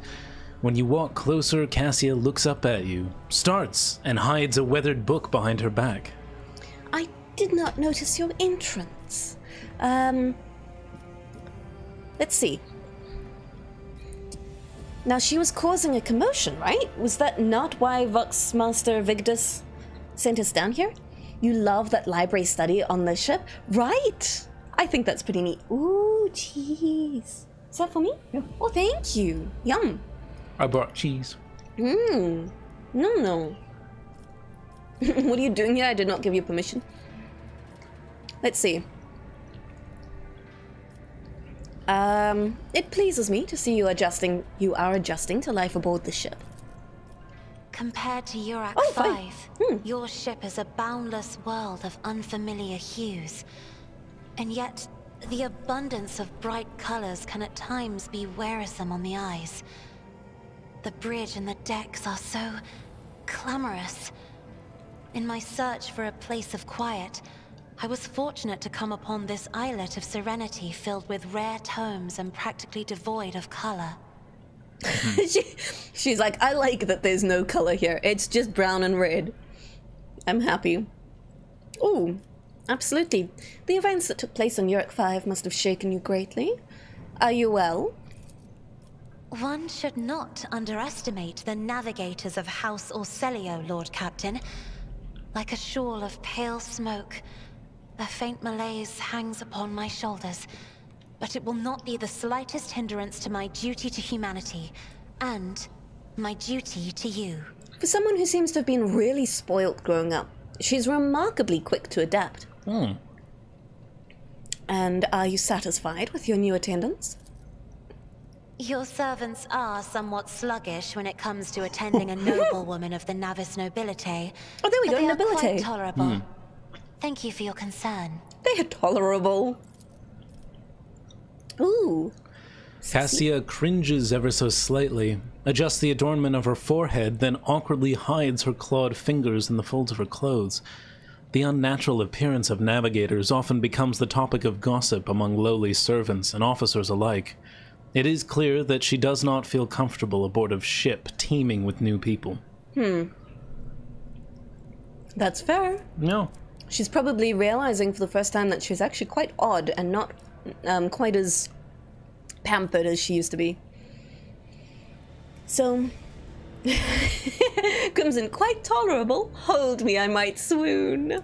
Speaker 2: when you walk closer, Cassia looks up at you, starts, and hides a weathered book behind her back.
Speaker 1: I did not notice your entrance. Let's see. Now, she was causing a commotion, right? Was that not why Vox Master Vigdus sent us down here? You love that library study on the ship? Right! I think that's pretty neat. Ooh, cheese. Is that for me?
Speaker 2: Yeah.
Speaker 1: Oh, thank you. Yum.
Speaker 2: I brought cheese.
Speaker 1: No. What are you doing here? I did not give you permission. Let's see. It pleases me to see you are adjusting to life aboard the ship.
Speaker 4: Compared to Uruk
Speaker 1: Oh,
Speaker 4: 5,
Speaker 1: fine.
Speaker 4: your ship is a boundless world of unfamiliar hues. And yet, the abundance of bright colors can at times be wearisome on the eyes. The bridge and the decks are so clamorous. In my search for a place of quiet, I was fortunate to come upon this islet of serenity filled with rare tomes and practically devoid of color.
Speaker 1: She's like, I like that there's no color here. It's just brown and red. I'm happy. Ooh, absolutely. The events that took place on Uruk 5 must have shaken you greatly. Are you well?
Speaker 4: One should not underestimate the navigators of House Orselio, Lord Captain. Like a shawl of pale smoke, a faint malaise hangs upon my shoulders, but it will not be the slightest hindrance to my duty to humanity, and my duty to you.
Speaker 1: For someone who seems to have been really spoilt growing up, she's remarkably quick to adapt. And are you satisfied with your new attendants?
Speaker 4: Your servants are somewhat sluggish when it comes to attending a noblewoman of the Navis nobility.
Speaker 1: Oh, there we
Speaker 4: but
Speaker 1: go,
Speaker 4: they are
Speaker 1: nobility.
Speaker 4: quite tolerable. Thank you for your concern.
Speaker 1: They are tolerable. Ooh.
Speaker 2: Cassia cringes ever so slightly, adjusts the adornment of her forehead, then awkwardly hides her clawed fingers in the folds of her clothes. The unnatural appearance of navigators often becomes the topic of gossip among lowly servants and officers alike. It is clear that she does not feel comfortable aboard a ship teeming with new people.
Speaker 1: That's fair.
Speaker 2: No.
Speaker 1: She's probably realizing for the first time that she's actually quite odd and not quite as pampered as she used to be. So, Crimson, quite tolerable. Hold me, I might swoon.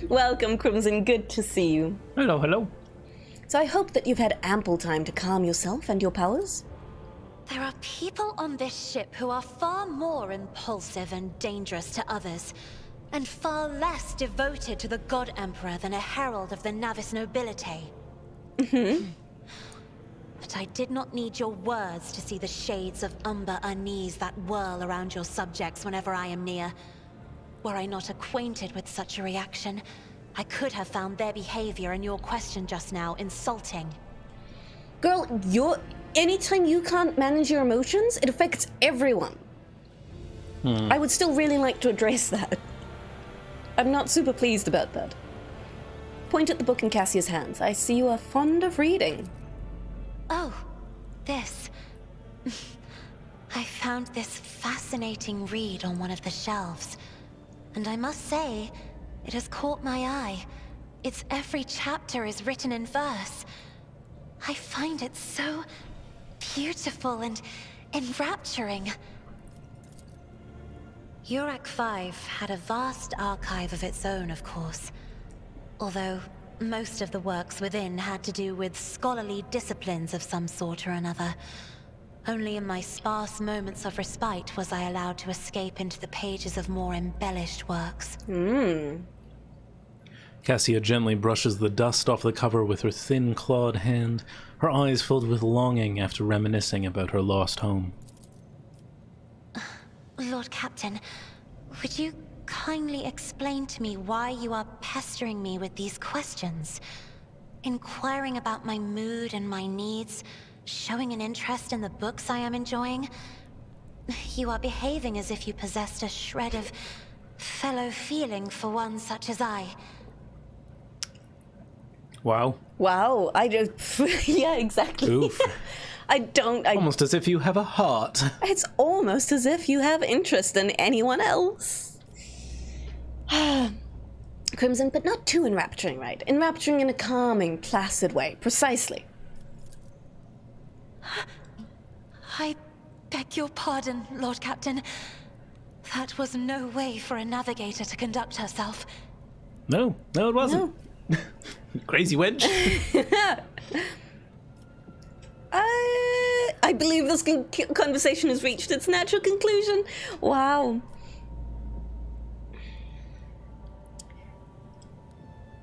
Speaker 1: Welcome, Crimson. Good to see you.
Speaker 2: Hello, hello.
Speaker 1: So I hope that you've had ample time to calm yourself and your powers.
Speaker 4: There are people on this ship who are far more impulsive and dangerous to others, and far less devoted to the God Emperor than a herald of the Navis nobility. But I did not need your words to see the shades of umber unease that whirl around your subjects whenever I am near. Were I not acquainted with such a reaction, I could have found their behavior and your question just now insulting.
Speaker 1: Girl, anytime you can't manage your emotions, it affects everyone. I would still really like to address that. I'm not super pleased about that. Point at the book in Cassia's hands. I see you are fond of reading.
Speaker 4: Oh, this. I found this fascinating read on one of the shelves, and I must say, it has caught my eye. Its every chapter is written in verse. I find it so beautiful and enrapturing. Uruk 5 had a vast archive of its own, of course. Although, Most of the works within had to do with scholarly disciplines of some sort or another. Only in my sparse moments of respite was I allowed to escape into the pages of more embellished works.
Speaker 2: Cassia gently brushes the dust off the cover with her thin, clawed hand, her eyes filled with longing after reminiscing about her lost home.
Speaker 4: Lord Captain, would you kindly explain to me why you are pestering me with these questions? Inquiring about my mood and my needs, showing an interest in the books I am enjoying. You are behaving as if you possessed a shred of fellow feeling for one such as I.
Speaker 2: Wow.
Speaker 1: Wow, I just... yeah, exactly.
Speaker 2: Oof.
Speaker 1: Almost
Speaker 2: as if you have a heart.
Speaker 1: It's almost as if you have interest in anyone else. Crimson, but not too enrapturing, right? Enrapturing in a calming, placid way. Precisely.
Speaker 4: I beg your pardon, Lord Captain. That was no way for a navigator to conduct herself.
Speaker 2: No, it wasn't. No. Crazy wench.
Speaker 1: I believe this conversation has reached its natural conclusion. Wow.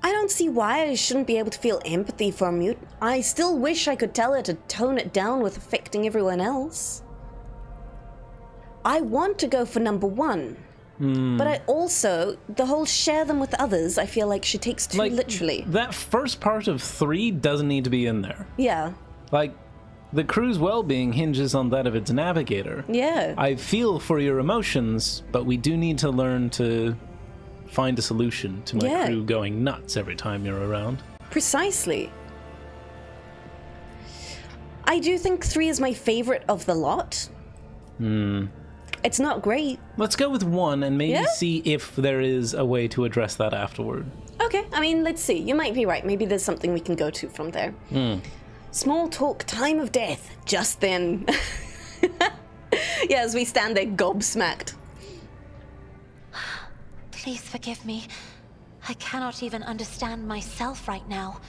Speaker 1: I don't see why I shouldn't be able to feel empathy for a mutant. I still wish I could tell her to tone it down with affecting everyone else. I want to go for number one. But I also, the whole share them with others, I feel like she takes too literally.
Speaker 2: That first part of 3 doesn't need to be in there.
Speaker 1: Yeah.
Speaker 2: Like, the crew's well-being hinges on that of its navigator.
Speaker 1: Yeah.
Speaker 2: I feel for your emotions, but we do need to learn to find a solution to my crew going nuts every time you're around.
Speaker 1: Precisely. I do think 3 is my favorite of the lot. It's not great.
Speaker 2: Let's go with 1 and maybe see if there is a way to address that afterward. Okay,
Speaker 1: I mean, let's see. You might be right. Maybe there's something we can go to from there. Small talk, time of death. Just then. Yeah, as we stand there gobsmacked.
Speaker 4: Please forgive me. I cannot even understand myself right now.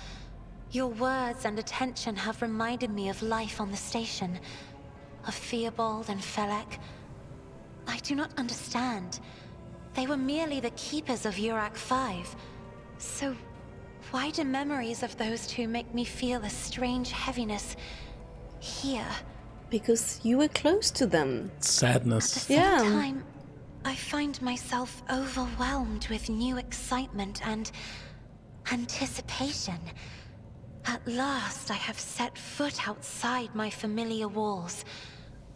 Speaker 4: Your words and attention have reminded me of life on the station. Of Theobald and Felek. I do not understand. They were merely the keepers of Urak 5. So, why do memories of those two make me feel a strange heaviness here?
Speaker 1: Because you were close to them.
Speaker 2: Sadness.
Speaker 4: At the same time, I find myself overwhelmed with new excitement and anticipation. At last, I have set foot outside my familiar walls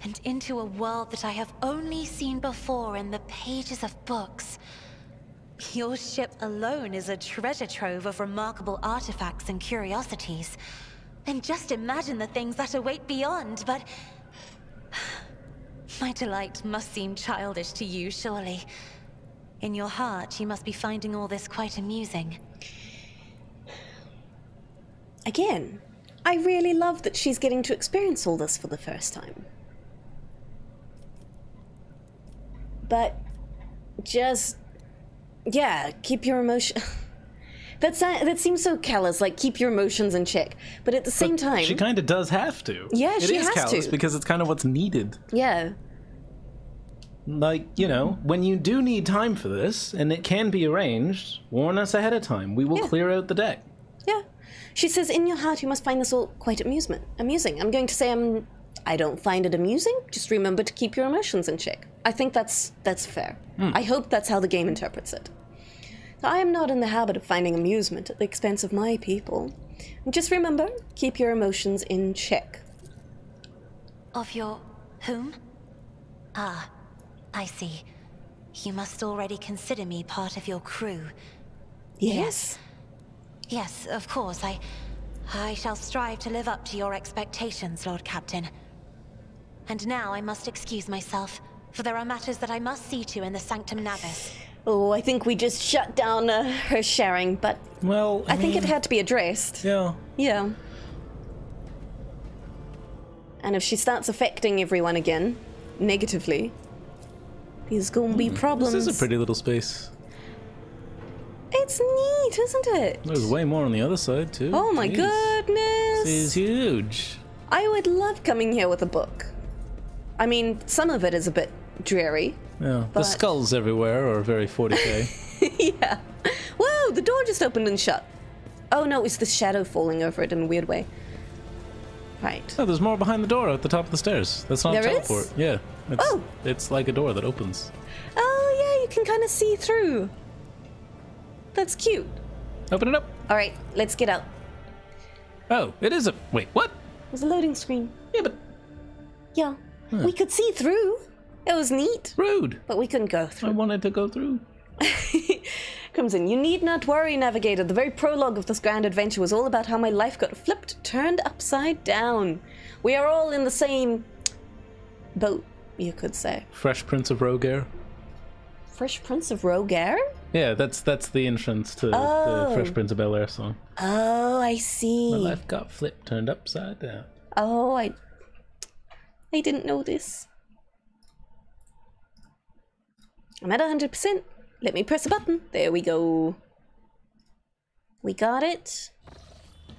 Speaker 4: and into a world that I have only seen before in the pages of books. Your ship alone is a treasure trove of remarkable artifacts and curiosities. And just imagine the things that await beyond, but... my delight must seem childish to you, surely. In your heart, you must be finding all this quite amusing.
Speaker 1: Again, I really love that she's getting to experience all this for the first time. But just, yeah, keep your emotion. That seems so callous, like keep your emotions in check. But at the same time,
Speaker 2: she kind of does have to.
Speaker 1: Yeah, she has to.
Speaker 2: It is callous because it's kind of what's needed.
Speaker 1: Yeah.
Speaker 2: Like, you know, when you do need time for this, and it can be arranged, warn us ahead of time. We will clear out the deck. Yeah.
Speaker 1: She says, in your heart, you must find this all quite amusing. I'm going to say I don't find it amusing. Just remember to keep your emotions in check. I think that's fair. I hope that's how the game interprets it. I am not in the habit of finding amusement at the expense of my people. Just remember, keep your emotions in check.
Speaker 4: Of your whom? Ah, I see. You must already consider me part of your crew.
Speaker 1: Yes.
Speaker 4: Yes, of course. I shall strive to live up to your expectations, Lord Captain. And now I must excuse myself, for there are matters that I must see to in the Sanctum Navis.
Speaker 1: Oh, I think we just shut down her sharing, but
Speaker 2: well,
Speaker 1: I think it had to be addressed.
Speaker 2: Yeah.
Speaker 1: Yeah. And if she starts affecting everyone again, negatively, there's gonna be problems.
Speaker 2: This is a pretty little space.
Speaker 1: It's neat, isn't it?
Speaker 2: There's way more on the other side, too.
Speaker 1: Oh my goodness.
Speaker 2: This is huge.
Speaker 1: I would love coming here with a book. I mean, some of it is a bit dreary.
Speaker 2: Yeah,
Speaker 1: but...
Speaker 2: the skulls everywhere are very 40k.
Speaker 1: Yeah. Whoa, the door just opened and shut. Oh no, it's the shadow falling over it in a weird way. Right.
Speaker 2: Oh, there's more behind the door at the top of the stairs. That's not a teleport.
Speaker 1: Is?
Speaker 2: Yeah. It's like a door that opens.
Speaker 1: Oh yeah, you can kind of see through. That's cute.
Speaker 2: Open it up.
Speaker 1: All right, let's get out.
Speaker 2: Oh, it is a... Wait, what?
Speaker 1: It was a loading screen.
Speaker 2: Yeah, but...
Speaker 1: Yeah. We could see through. It was neat.
Speaker 2: Rude.
Speaker 1: But we couldn't go through.
Speaker 2: I wanted to go through.
Speaker 1: Crimson, you need not worry, Navigator. The very prologue of this grand adventure was all about how my life got flipped, turned upside down. We are all in the same boat, you could say.
Speaker 2: Fresh Prince of Rogair.
Speaker 1: Fresh Prince of Rogair?
Speaker 2: Yeah, that's the entrance to the Fresh Prince of Bel-Air song.
Speaker 1: Oh, I see.
Speaker 2: My life got flipped, turned upside down.
Speaker 1: Oh, I didn't know this. I'm at 100%. Let me press a button. There we go. We got it.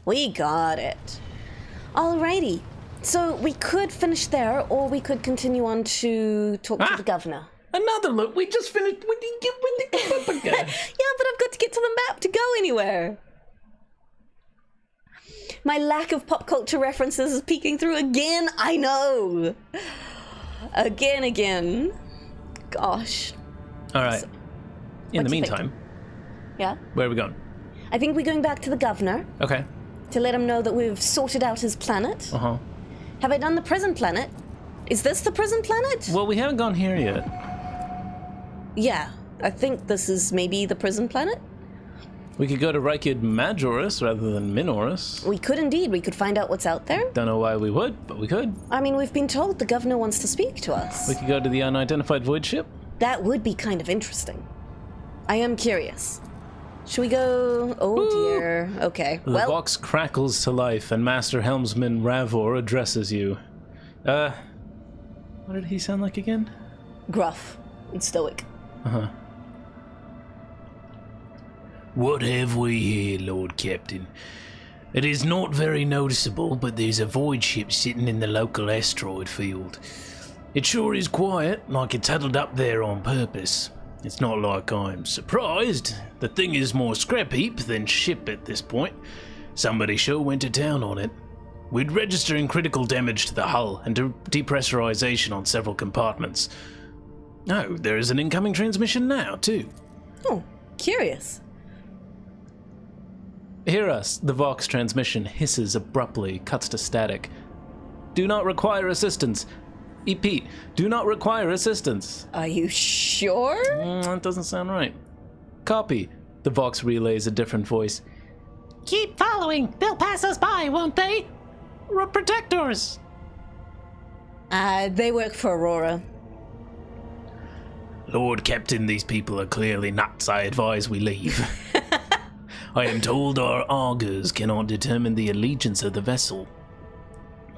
Speaker 1: We got it. Alrighty. So we could finish there, or we could continue on to talk to the governor.
Speaker 2: Another look. We just finished. When did you get up again?
Speaker 1: Yeah, but I've got to get to the map to go anywhere. My lack of pop culture references is peeking through again. I know. Again. Gosh.
Speaker 2: All right.
Speaker 1: So,
Speaker 2: in the
Speaker 1: what do you
Speaker 2: meantime,
Speaker 1: think? Yeah?
Speaker 2: Where are we going?
Speaker 1: I think we're going back to the governor
Speaker 2: Okay.
Speaker 1: to let him know that we've sorted out his planet.
Speaker 2: Uh-huh.
Speaker 1: Have I done the prison planet? Is this the prison planet?
Speaker 2: Well, we haven't gone here yet.
Speaker 1: Yeah, I think this is maybe the prison planet.
Speaker 2: We could go to Reichid Majoris rather than Minoris.
Speaker 1: We could indeed. We could find out what's out there.
Speaker 2: Don't know why we would, but we could.
Speaker 1: I mean, we've been told the governor wants to speak to us.
Speaker 2: We could go to the unidentified void ship.
Speaker 1: That would be kind of interesting. I am curious. Should we go? Oh dear. Okay.
Speaker 2: The
Speaker 1: Well,
Speaker 2: box crackles to life and Master Helmsman Ravor addresses you. What did he sound like again?
Speaker 1: gruff and stoic.
Speaker 2: Uh-huh.
Speaker 5: What have we here, Lord Captain? It is not very noticeable, but there's a void ship sitting in the local asteroid field. It sure is quiet, like it's huddled up there on purpose. It's not like I'm surprised. The thing is more scrap heap than ship at this point. Somebody sure went to town on it. We'd registering critical damage to the hull and depressurization on several compartments. Oh, there is an incoming transmission now, too.
Speaker 1: Oh, curious.
Speaker 2: Hear us. The Vox transmission hisses abruptly, cuts to static. Do not require assistance. Pete, do not require assistance.
Speaker 1: Are you sure?
Speaker 2: That doesn't sound right. Copy. The Vox relays a different voice.
Speaker 6: Keep following. They'll pass us by, won't they? We're protectors.
Speaker 1: They work for Aurora.
Speaker 5: Lord Captain, these people are clearly nuts. I advise we leave. I am told our augurs cannot determine the allegiance of the vessel.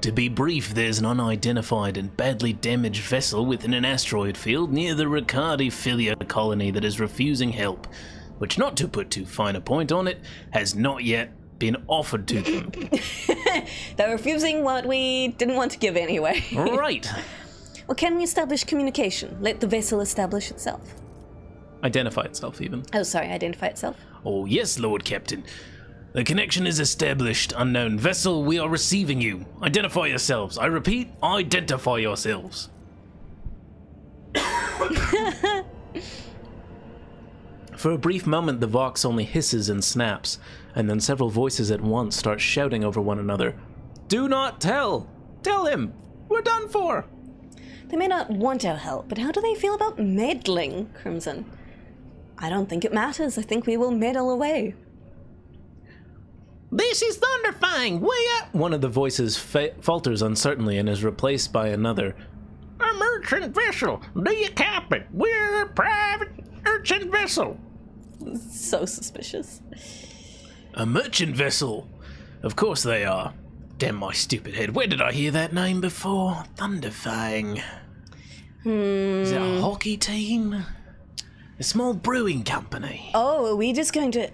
Speaker 5: To be brief, there's an unidentified and badly damaged vessel within an asteroid field near the Riccardi Filia colony that is refusing help, which, not to put too fine a point on it, has not yet been offered to them.
Speaker 1: They're refusing what we didn't want to give anyway.
Speaker 5: Right.
Speaker 1: Well, can we establish communication? Let the vessel establish itself.
Speaker 2: Identify itself, even.
Speaker 1: Oh, sorry, identify itself.
Speaker 5: Oh, yes, Lord Captain. The connection is established. Unknown vessel, we are receiving you. Identify yourselves. I repeat, identify yourselves.
Speaker 2: For a brief moment, the Vox only hisses and snaps, and then several voices at once start shouting over one another. Do not tell! Tell him! We're done for!
Speaker 1: They may not want our help, but how do they feel about meddling, Crimson? I don't think it matters. I think we will meddle away.
Speaker 2: This is Thunderfang! Way up! One of the voices falters uncertainly and is replaced by another.
Speaker 6: A merchant vessel. Do you cap it? We're a private merchant vessel.
Speaker 1: So suspicious.
Speaker 5: A merchant vessel? Of course they are. Damn my stupid head. Where did I hear that name before? Thunderfang. Is it a hockey team? A small brewing company.
Speaker 1: Oh, are we just going to...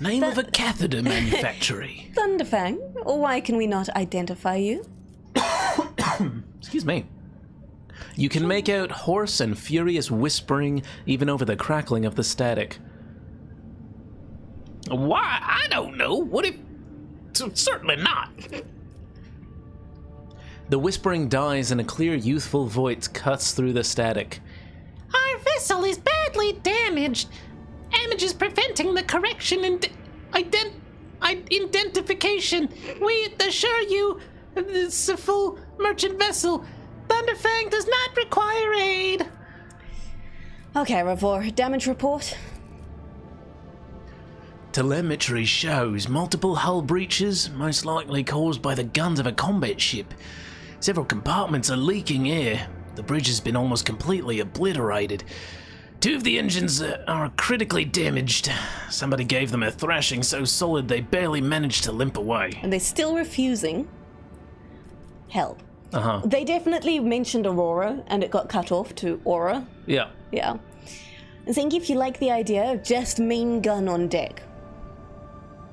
Speaker 5: Name of a catheter manufacturer.
Speaker 1: Thunderfang, why can we not identify you?
Speaker 2: Excuse me. You can make out hoarse and furious whispering even over the crackling of the static.
Speaker 6: Why? I don't know. What if... Certainly not.
Speaker 2: The whispering dies and a clear, youthful voice cuts through the static.
Speaker 7: Our vessel is badly damaged. Damage is preventing the correction and identification. We assure you, it's a full merchant vessel. Thunderfang does not require aid.
Speaker 1: Okay, Ravor, damage report.
Speaker 5: Telemetry shows multiple hull breaches, most likely caused by the guns of a combat ship. Several compartments are leaking air. The bridge has been almost completely obliterated. 2 of the engines are critically damaged. Somebody gave them a thrashing so solid they barely managed to limp away.
Speaker 1: And they're still refusing help.
Speaker 2: Uh-huh.
Speaker 1: They definitely mentioned Aurora, and it got cut off to Aura.
Speaker 2: Yeah.
Speaker 1: Yeah. I think if you like the idea of just main gun on deck.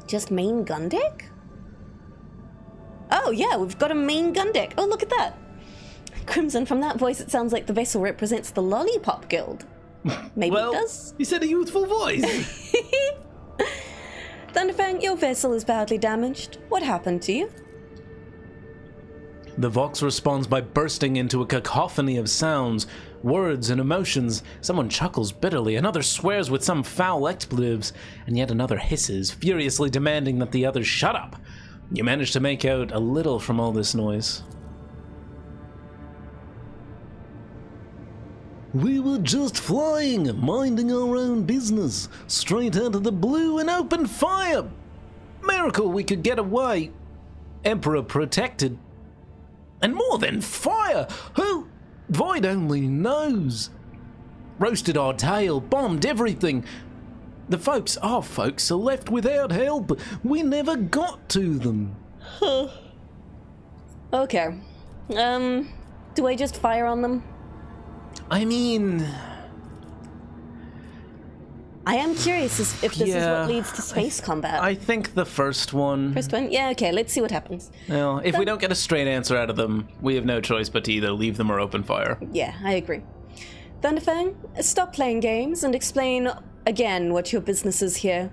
Speaker 1: Just main gun deck? Oh, yeah, we've got a main gun deck. Oh, look at that. Crimson, from that voice, it sounds like the vessel represents the Lollipop Guild. Maybe it does?
Speaker 2: You said a youthful voice.
Speaker 1: Thunderfang, your vessel is badly damaged. What happened to you?
Speaker 2: The Vox responds by bursting into a cacophony of sounds, words, and emotions. Someone chuckles bitterly, another swears with some foul expletives, and yet another hisses, furiously demanding that the others shut up. You manage to make out a little from all this noise. We were just flying, minding our own business, straight out of the blue and opened fire. Miracle we could get away. Emperor protected. And more than fire, who? Void only knows. Roasted our tail, bombed everything. The folks, our folks, are left without help. We never got to them.
Speaker 1: Okay. Do I just fire on them?
Speaker 2: I mean...
Speaker 1: I am curious if this is what leads to space combat.
Speaker 2: I think the first one...
Speaker 1: First one? Yeah, okay, let's see what happens.
Speaker 2: Well, if we don't get a straight answer out of them, we have no choice but to either leave them or open fire.
Speaker 1: Yeah, I agree. Thunderfang, stop playing games and explain again what your business is here.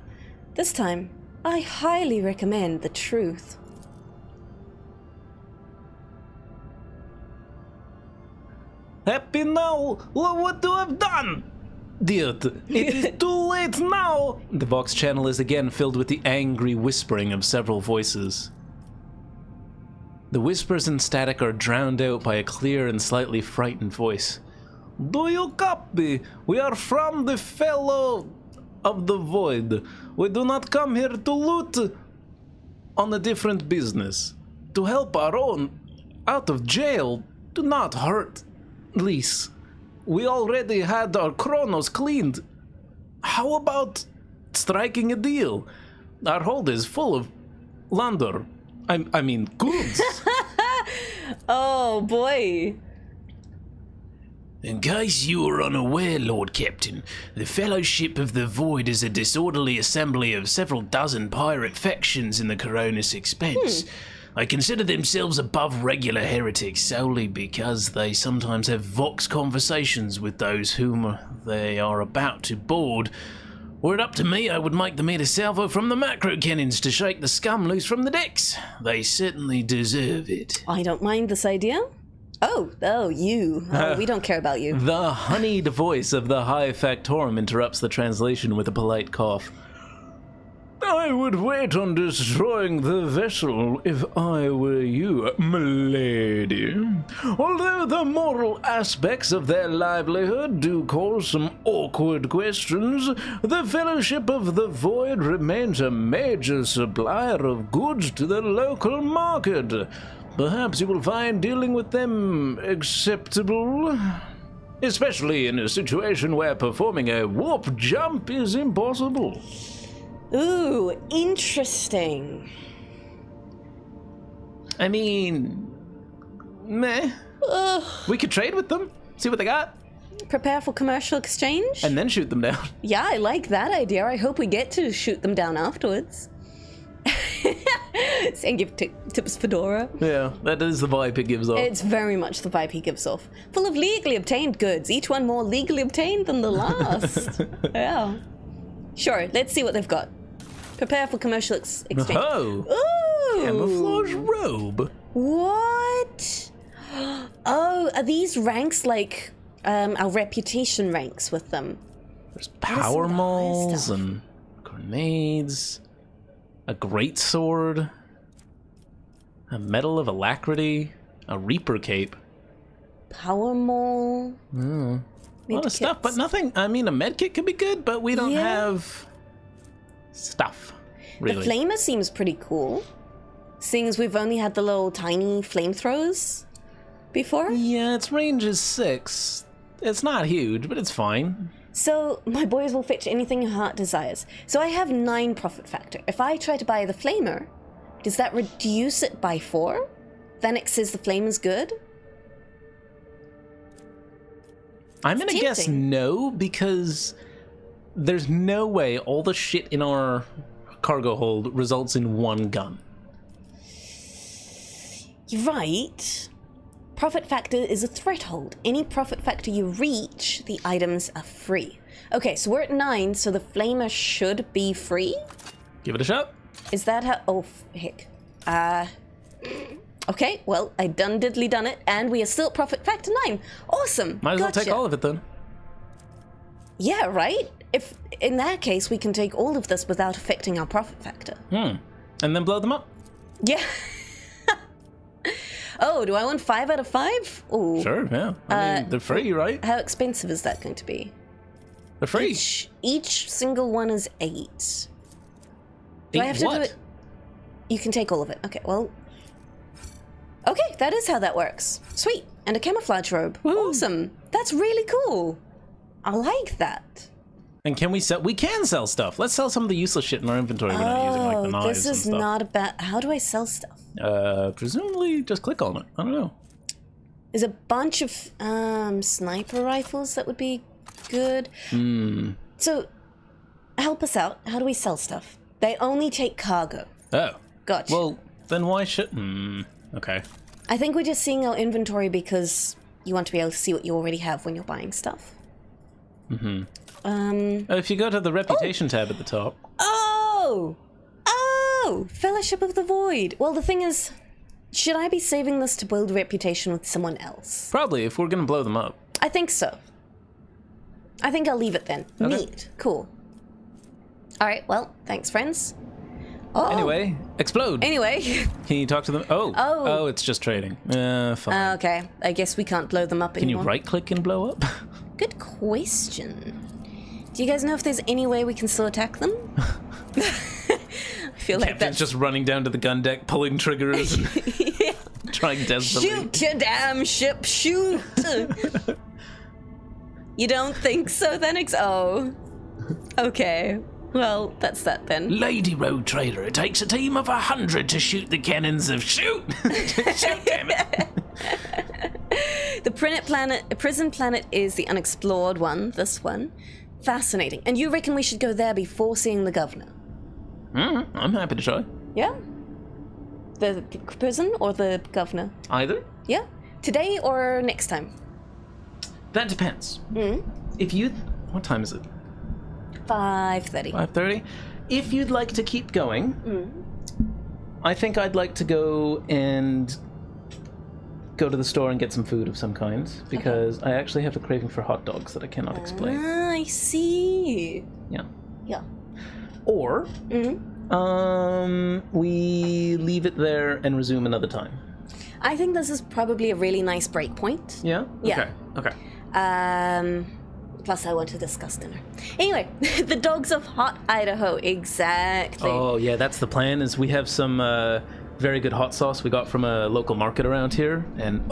Speaker 1: This time, I highly recommend the truth.
Speaker 2: Happy now! What do I've done? Dear, it is too late now! The Vox channel is again filled with the angry whispering of several voices. The whispers and static are drowned out by a clear and slightly frightened voice. Do you copy? We are from the Fellow of the Void. We do not come here to loot on a different business. To help our own out of jail. Do not hurt Lise. We already had our chronos cleaned. How about striking a deal? Our hold is full of launder. I mean goods.
Speaker 1: Oh boy.
Speaker 5: In case you are unaware, Lord Captain, the Fellowship of the Void is a disorderly assembly of several dozen pirate factions in the Coronis Expanse. They consider themselves above regular heretics solely because they sometimes have vox conversations with those whom they are about to board. Were it up to me, I would make them eat a salvo from the macro cannons to shake the scum loose from the decks. They certainly deserve it.
Speaker 1: I don't mind this idea. Oh, you. Oh, we don't care about you.
Speaker 2: The honeyed voice of the High Factorum interrupts the translation with a polite cough. I would wait on destroying the vessel if I were you, milady. Although the moral aspects of their livelihood do cause some awkward questions, the Fellowship of the Void remains a major supplier of goods to the local market. Perhaps you will find dealing with them acceptable, especially in a situation where performing a warp jump is impossible.
Speaker 1: Ooh, interesting.
Speaker 2: I mean, meh. We could trade with them, see what they got.
Speaker 1: Prepare for commercial exchange.
Speaker 2: And then shoot them down.
Speaker 1: Yeah, I like that idea. I hope we get to shoot them down afterwards. And give tips Fedora.
Speaker 2: Yeah, that is the vibe it gives off.
Speaker 1: It's very much the vibe he gives off. Full of legally obtained goods, each one more legally obtained than the last. Yeah. Sure, let's see what they've got. Prepare for commercial exchange.
Speaker 2: Oh!
Speaker 1: Ooh!
Speaker 2: Camouflage robe.
Speaker 1: What? Oh, are these ranks like our reputation ranks with them?
Speaker 2: There's power
Speaker 1: some
Speaker 2: mauls
Speaker 1: stuff?
Speaker 2: and grenades. A great sword. A medal of alacrity. A reaper cape.
Speaker 1: Power maul.
Speaker 2: A lot of stuff, but nothing. I mean, a medkit could be good, but we don't have stuff, really.
Speaker 1: The flamer seems pretty cool, seeing as we've only had the little tiny flamethrowers before.
Speaker 2: Yeah, its range is 6. It's not huge, but it's fine.
Speaker 1: So, my boys will fetch anything your heart desires. So I have 9 profit factor. If I try to buy the flamer, does that reduce it by 4? Fenix says the flamer's good?
Speaker 2: I'm gonna guess no, because there's no way all the shit in our cargo hold results in one gun.
Speaker 1: You're right. Profit factor is a threshold. Any profit factor you reach, the items are free. Okay, so we're at 9, so the flamer should be free?
Speaker 2: Give it a shot.
Speaker 1: Is that how... Oh, heck. Okay, well, I done it, and we are still at profit factor 9. Awesome.
Speaker 2: Might as well take all of it then.
Speaker 1: Yeah, right? If in that case, we can take all of this without affecting our profit factor.
Speaker 2: And then blow them up.
Speaker 1: Yeah. Oh, do I want 5 out of 5? Ooh.
Speaker 2: Sure, yeah. I mean, they're free, right?
Speaker 1: How expensive is that going to be?
Speaker 2: They're free.
Speaker 1: Each single one is 8. Do I have to do it? You can take all of it. Okay, well... Okay, that is how that works. Sweet. And a camouflage robe. Woo. Awesome. That's really cool. I like that.
Speaker 2: And can we sell? We can sell stuff. Let's sell some of the useless shit in our inventory we're not using, like the knives
Speaker 1: this is
Speaker 2: and stuff.
Speaker 1: not about... How do I sell stuff?
Speaker 2: Presumably just click on it. I don't know.
Speaker 1: There's a bunch of sniper rifles that would be good. So, help us out. How do we sell stuff? They only take cargo.
Speaker 2: Oh.
Speaker 1: Gotcha.
Speaker 2: Well, then why should... Okay.
Speaker 1: I think we're just seeing our inventory because you want to be able to see what you already have when you're buying stuff.
Speaker 2: If you go to the reputation tab at the top.
Speaker 1: Oh! Fellowship of the Void. Well, the thing is, should I be saving this to build reputation with someone else?
Speaker 2: Probably, if we're going to blow them up.
Speaker 1: I think so. I think I'll leave it then.
Speaker 2: Okay.
Speaker 1: Neat. Cool. Alright, well, thanks, friends. Oh.
Speaker 2: Anyway, explode.
Speaker 1: Anyway.
Speaker 2: Can you talk to them? Oh, it's just trading. Fine.
Speaker 1: Okay, I guess we can't blow them up
Speaker 2: Can
Speaker 1: anymore.
Speaker 2: you right-click and blow up?
Speaker 1: Good question. Do you guys know if there's any way we can still attack them? I feel like
Speaker 2: Captain's
Speaker 1: that's...
Speaker 2: just running down to the gun deck, pulling triggers, and
Speaker 1: Yeah.
Speaker 2: trying desperately.
Speaker 1: Shoot your damn ship, shoot! You don't think so, then? Oh. Okay. Well, that's that then.
Speaker 5: Lady Road Trader, it takes a team of 100 to shoot the cannons of shoot! Shoot, damn it!
Speaker 1: The prison planet is the unexplored one, this one. Fascinating. And you reckon we should go there before seeing the governor?
Speaker 2: I'm happy to try.
Speaker 1: Yeah? The prison or the governor?
Speaker 2: Either?
Speaker 1: Yeah? Today or next time?
Speaker 2: That depends. If you... What time is it?
Speaker 1: 5:30.
Speaker 2: 5:30? If you'd like to keep going, I think I'd like to go to the store and get some food of some kind, because I actually have a craving for hot dogs that I cannot explain.
Speaker 1: I see.
Speaker 2: Yeah.
Speaker 1: Yeah.
Speaker 2: Or, we leave it there and resume another time.
Speaker 1: I think this is probably a really nice break point.
Speaker 2: Yeah?
Speaker 1: Yeah.
Speaker 2: Okay.
Speaker 1: Plus I want to discuss dinner. Anyway, the dogs of hot Idaho, exactly.
Speaker 2: Oh, yeah, that's the plan, is we have some very good hot sauce we got from a local market around here, and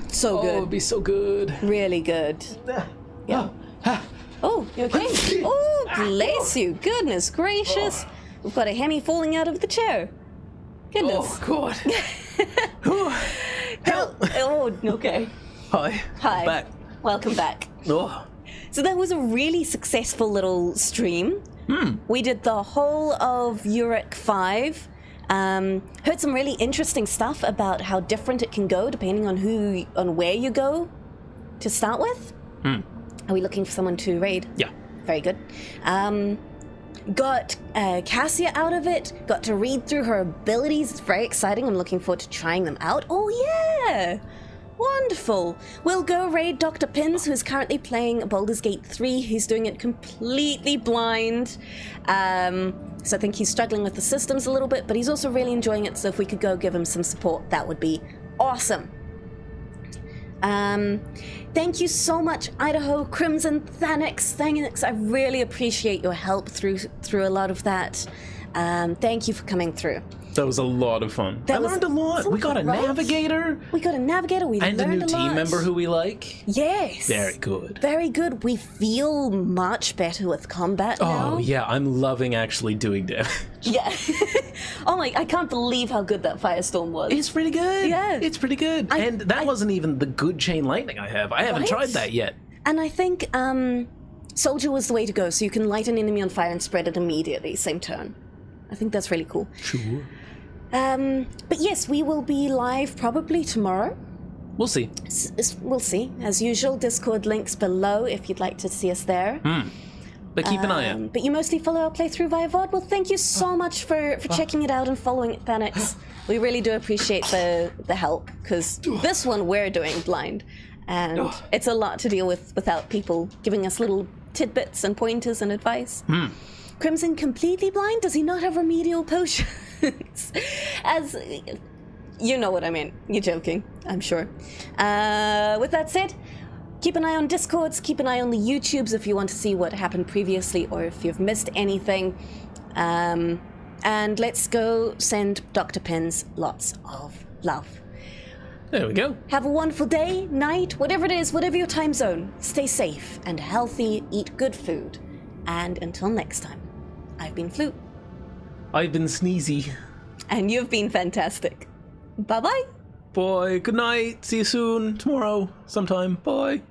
Speaker 1: so good.
Speaker 2: it'd be so good.
Speaker 1: Really good. Yeah. Oh, you okay? Oh, bless you. Goodness gracious. We've got a Hemmy falling out of the chair. Goodness.
Speaker 2: Oh, God.
Speaker 1: Help. Oh, okay.
Speaker 2: Hi.
Speaker 1: Hi.
Speaker 2: Back.
Speaker 1: Welcome back.
Speaker 2: Oh.
Speaker 1: So that was a really successful little stream. We did the whole of Uric 5. Heard some really interesting stuff about how different it can go depending on where you go to start with. Are we looking for someone to raid?
Speaker 2: Yeah.
Speaker 1: Very good. Got Cassia out of it. Got to read through her abilities. It's very exciting. I'm looking forward to trying them out. Oh, yeah. Wonderful. We'll go raid Dr. Pins, who's currently playing Baldur's Gate 3. He's doing it completely blind. So I think he's struggling with the systems a little bit, but he's also really enjoying it. So if we could go give him some support, that would be awesome. Thank you so much, Idaho, Crimson, Thanix. I really appreciate your help through a lot of that. Thank you for coming through.
Speaker 2: That was a lot of fun. I learned a lot. We got a navigator.
Speaker 1: We got a navigator. We
Speaker 2: and
Speaker 1: learned
Speaker 2: a new team member who we like.
Speaker 1: Yes.
Speaker 2: Very good.
Speaker 1: Very good. We feel much better with combat now.
Speaker 2: Oh, yeah. I'm loving actually doing damage.
Speaker 1: Yeah. Oh my, I can't believe how good that firestorm was.
Speaker 2: It's pretty good.
Speaker 1: Yeah.
Speaker 2: It's pretty good. And that wasn't even the good chain lightning I have. I haven't tried that yet.
Speaker 1: And I think Soldier was the way to go, so you can light an enemy on fire and spread it immediately, same turn. I think that's really cool.
Speaker 2: Sure.
Speaker 1: But yes, we will be live probably tomorrow.
Speaker 2: We'll see.
Speaker 1: We'll see. As usual, Discord links below if you'd like to see us there.
Speaker 2: But keep an eye out.
Speaker 1: But you mostly follow our playthrough via VOD. Well, thank you so much for checking it out and following it, Thanix. We really do appreciate the help, because this one we're doing blind. And it's a lot to deal with without people giving us little tidbits and pointers and advice. Crimson completely blind? Does he not have remedial potions? As you know what I mean. You're joking, I'm sure. With that said, keep an eye on Discords, keep an eye on the YouTubes if you want to see what happened previously or if you've missed anything. And let's go send Dr. Pins lots of love.
Speaker 2: There we go.
Speaker 1: Have a wonderful day, night, whatever it is, whatever your time zone. Stay safe and healthy, eat good food. And until next time, I've been Flewt.
Speaker 2: I've been Sneezy.
Speaker 1: And you've been fantastic. Bye-bye.
Speaker 2: Bye. Good night. See you soon. Tomorrow. Sometime. Bye.